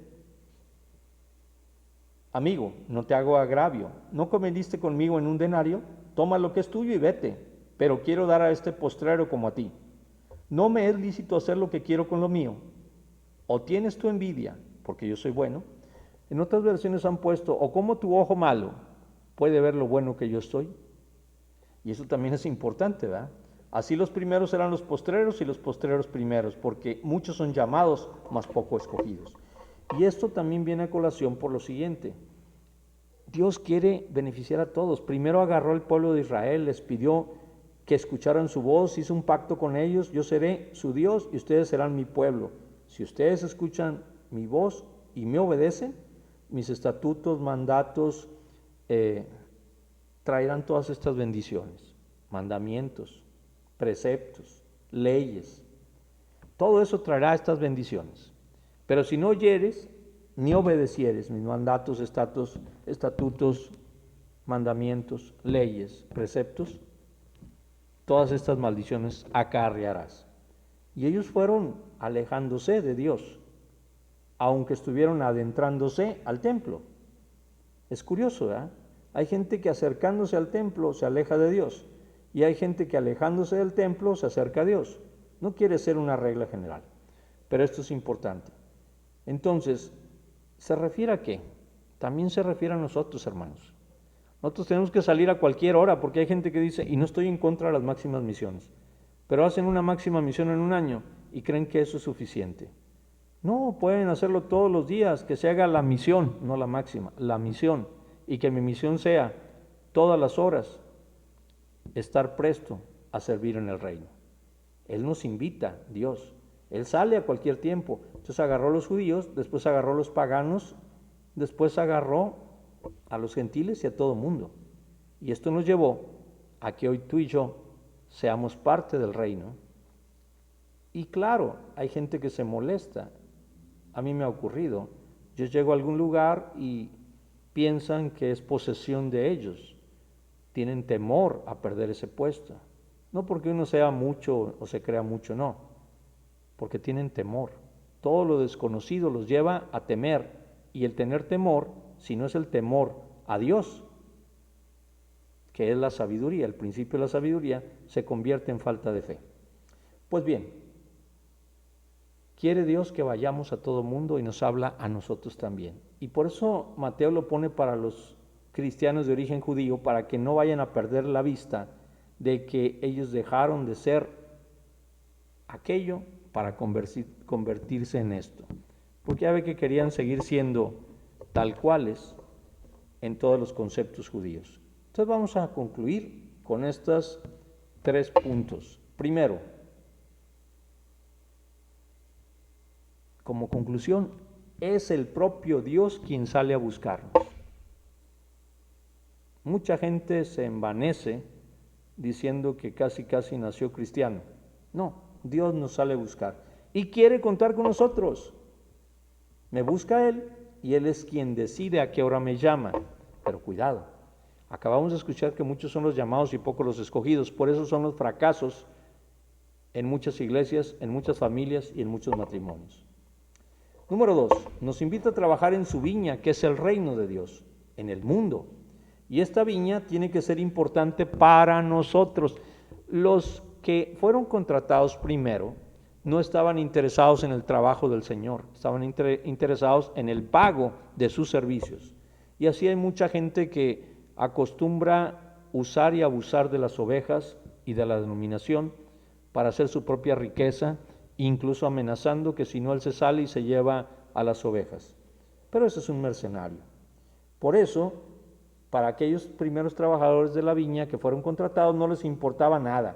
amigo, no te hago agravio, ¿no conveniste conmigo en un denario? Toma lo que es tuyo y vete, pero quiero dar a este postrero como a ti. ¿No me es lícito hacer lo que quiero con lo mío? ¿O tienes tu envidia, porque yo soy bueno? En otras versiones han puesto, o como tu ojo malo puede ver lo bueno que yo estoy. Y eso también es importante, ¿verdad? Así los primeros serán los postreros y los postreros primeros, porque muchos son llamados, mas poco escogidos. Y esto también viene a colación por lo siguiente. Dios quiere beneficiar a todos. Primero agarró al pueblo de Israel, les pidió que escucharan su voz, hizo un pacto con ellos, yo seré su Dios y ustedes serán mi pueblo. Si ustedes escuchan mi voz y me obedecen, mis estatutos, mandatos, traerán todas estas bendiciones, mandamientos, preceptos, leyes, todo eso traerá estas bendiciones. Pero si no oyeres ni obedecieres mis mandatos, estatutos, mandamientos, leyes, preceptos, todas estas maldiciones acarrearás. Y ellos fueron alejándose de Dios, aunque estuvieron adentrándose al templo. Es curioso, ¿verdad? Hay gente que acercándose al templo se aleja de Dios, y hay gente que alejándose del templo se acerca a Dios. No quiere ser una regla general, pero esto es importante. Entonces, ¿se refiere a qué? También se refiere a nosotros, hermanos. Nosotros tenemos que salir a cualquier hora, porque hay gente que dice, y no estoy en contra de las máximas misiones, pero hacen una máxima misión en un año y creen que eso es suficiente. No, pueden hacerlo todos los días, que se haga la misión, no la máxima, la misión, y que mi misión sea todas las horas, estar presto a servir en el reino. Él nos invita, Dios. Él sale a cualquier tiempo. Entonces agarró a los judíos, después agarró a los paganos, después agarró a los gentiles y a todo mundo. Y esto nos llevó a que hoy tú y yo seamos parte del reino. Y claro, hay gente que se molesta. A mí me ha ocurrido. Yo llego a algún lugar y piensan que es posesión de ellos. Tienen temor a perder ese puesto. No porque uno sea mucho o se crea mucho, no. Porque tienen temor. Todo lo desconocido los lleva a temer. Y el tener temor, si no es el temor a Dios, que es la sabiduría, el principio de la sabiduría, se convierte en falta de fe. Pues bien, quiere Dios que vayamos a todo mundo y nos habla a nosotros también. Y por eso Mateo lo pone para los cristianos de origen judío, para que no vayan a perder la vista de que ellos dejaron de ser aquello para convertirse en esto. Porque ya ve que querían seguir siendo tal cuales en todos los conceptos judíos. Entonces vamos a concluir con estos 3 puntos. Primero, como conclusión, es el propio Dios quien sale a buscarnos. Mucha gente se envanece diciendo que casi nació cristiano. No, Dios nos sale a buscar y quiere contar con nosotros. Me busca Él y Él es quien decide a qué hora me llama. Pero cuidado, acabamos de escuchar que muchos son los llamados y pocos los escogidos. Por eso son los fracasos en muchas iglesias, en muchas familias y en muchos matrimonios. Número 2, nos invita a trabajar en su viña, que es el reino de Dios, en el mundo. Y esta viña tiene que ser importante para nosotros. Los que fueron contratados primero no estaban interesados en el trabajo del Señor, estaban interesados en el pago de sus servicios. Y así hay mucha gente que acostumbra usar y abusar de las ovejas y de la denominación para hacer su propia riqueza, incluso amenazando que si no él se sale y se lleva a las ovejas. Pero ese es un mercenario. Por eso, para aquellos primeros trabajadores de la viña que fueron contratados no les importaba nada,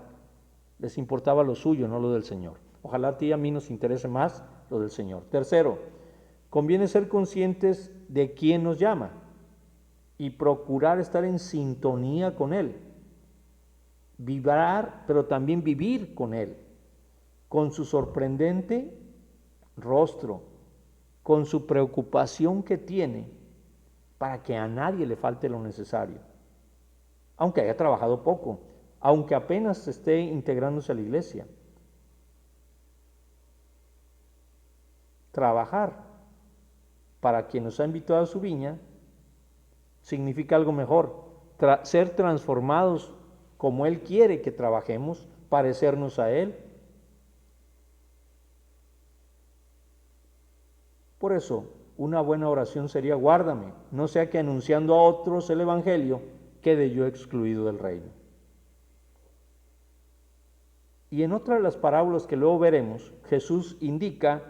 les importaba lo suyo, no lo del Señor. Ojalá a ti y a mí nos interese más lo del Señor. Tercero, conviene ser conscientes de quién nos llama y procurar estar en sintonía con Él, vibrar, pero también vivir con Él, con su sorprendente rostro, con su preocupación que tiene para que a nadie le falte lo necesario, aunque haya trabajado poco, aunque apenas esté integrándose a la iglesia. Trabajar para quien nos ha invitado a su viña significa algo mejor, ser transformados como Él quiere que trabajemos, parecernos a Él. Por eso, una buena oración sería: guárdame, no sea que anunciando a otros el Evangelio quede yo excluido del reino. Y en otra de las parábolas que luego veremos, Jesús indica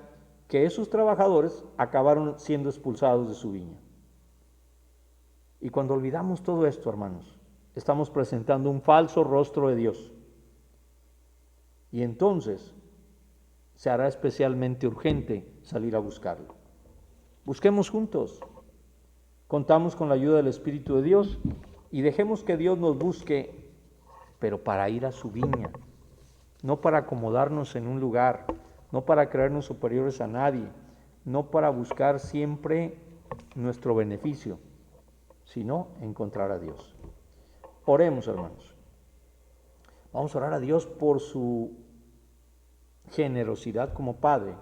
que esos trabajadores acabaron siendo expulsados de su viña. Y cuando olvidamos todo esto, hermanos, estamos presentando un falso rostro de Dios. Y entonces se hará especialmente urgente salir a buscarlo. Busquemos juntos, contamos con la ayuda del Espíritu de Dios y dejemos que Dios nos busque, pero para ir a su viña, no para acomodarnos en un lugar, no para creernos superiores a nadie, no para buscar siempre nuestro beneficio, sino encontrar a Dios. Oremos, hermanos. Vamos a orar a Dios por su generosidad como Padre,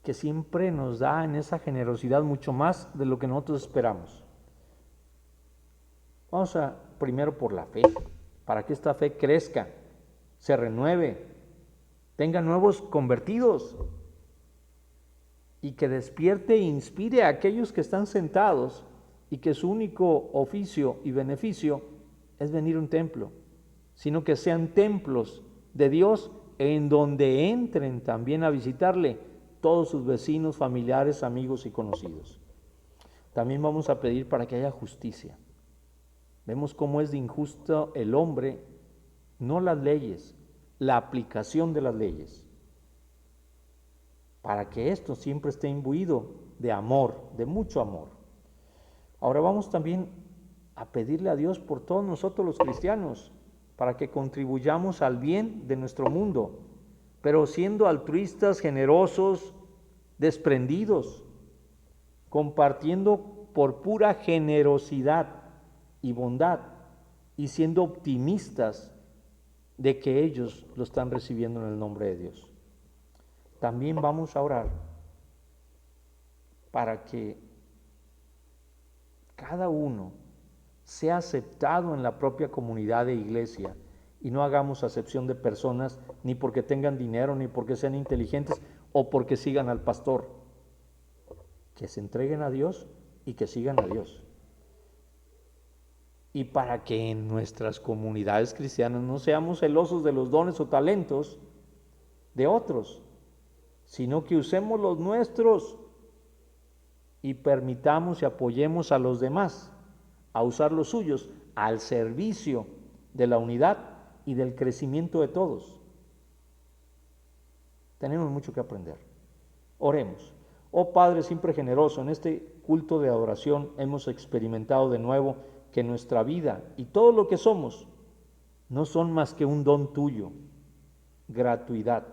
que siempre nos da en esa generosidad mucho más de lo que nosotros esperamos. Vamos a primero por la fe, para que esta fe crezca, se renueve, tenga nuevos convertidos y que despierte e inspire a aquellos que están sentados y que su único oficio y beneficio es venir a un templo, sino que sean templos de Dios en donde entren también a visitarle todos sus vecinos, familiares, amigos y conocidos. También vamos a pedir para que haya justicia, Vemos cómo es de injusto el hombre, no las leyes, la aplicación de las leyes, para que esto siempre esté imbuido de amor, de mucho amor. Ahora vamos también a pedirle a Dios por todos nosotros los cristianos, para que contribuyamos al bien de nuestro mundo, pero siendo altruistas, generosos, desprendidos, compartiendo por pura generosidad y bondad, y siendo optimistas de que ellos lo están recibiendo en el nombre de Dios. También vamos a orar para que cada uno sea aceptado en la propia comunidad de iglesia y no hagamos acepción de personas ni porque tengan dinero, ni porque sean inteligentes o porque sigan al pastor. Que se entreguen a Dios y que sigan a Dios. Y para que en nuestras comunidades cristianas no seamos celosos de los dones o talentos de otros, sino que usemos los nuestros y permitamos y apoyemos a los demás a usar los suyos al servicio de la unidad y del crecimiento de todos. Tenemos mucho que aprender. Oremos. Oh Padre siempre generoso, en este culto de adoración hemos experimentado de nuevo que nuestra vida y todo lo que somos no son más que un don tuyo, gratuidad.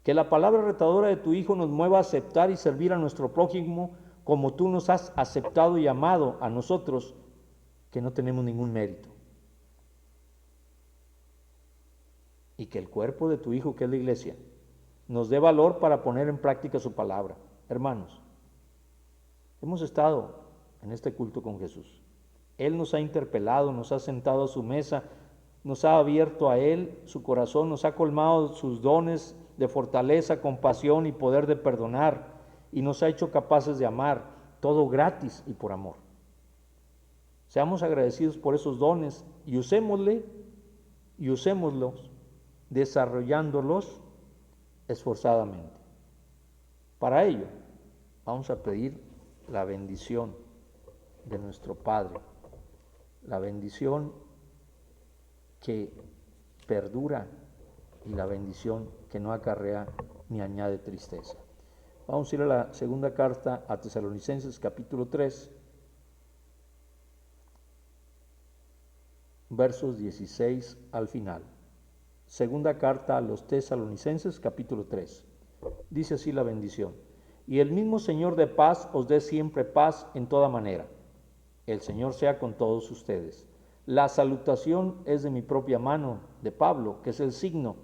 Que la palabra retadora de tu Hijo nos mueva a aceptar y servir a nuestro prójimo como tú nos has aceptado y amado a nosotros, que no tenemos ningún mérito. Y que el cuerpo de tu Hijo, que es la iglesia, nos dé valor para poner en práctica su palabra. Hermanos, hemos estado en este culto con Jesús. Él nos ha interpelado, nos ha sentado a su mesa, nos ha abierto a Él su corazón, nos ha colmado sus dones de fortaleza, compasión y poder de perdonar, y nos ha hecho capaces de amar, todo gratis y por amor. Seamos agradecidos por esos dones y usémoslos desarrollándolos esforzadamente. Para ello, vamos a pedir la bendición de nuestro Padre, la bendición que perdura y la bendición que no acarrea ni añade tristeza. Vamos a ir a la segunda carta a Tesalonicenses, capítulo 3, versos 16 al final. Segunda carta a los Tesalonicenses, capítulo 3. Dice así la bendición: y el mismo Señor de paz os dé siempre paz en toda manera. El Señor sea con todos ustedes. La salutación es de mi propia mano, de Pablo, que es el signo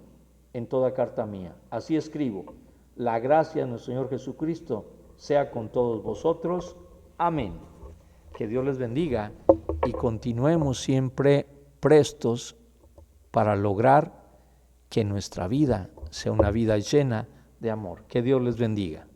en toda carta mía. Así escribo. La gracia de nuestro Señor Jesucristo sea con todos vosotros. Amén. Que Dios les bendiga y continuemos siempre prestos para lograr que nuestra vida sea una vida llena de amor. Que Dios les bendiga.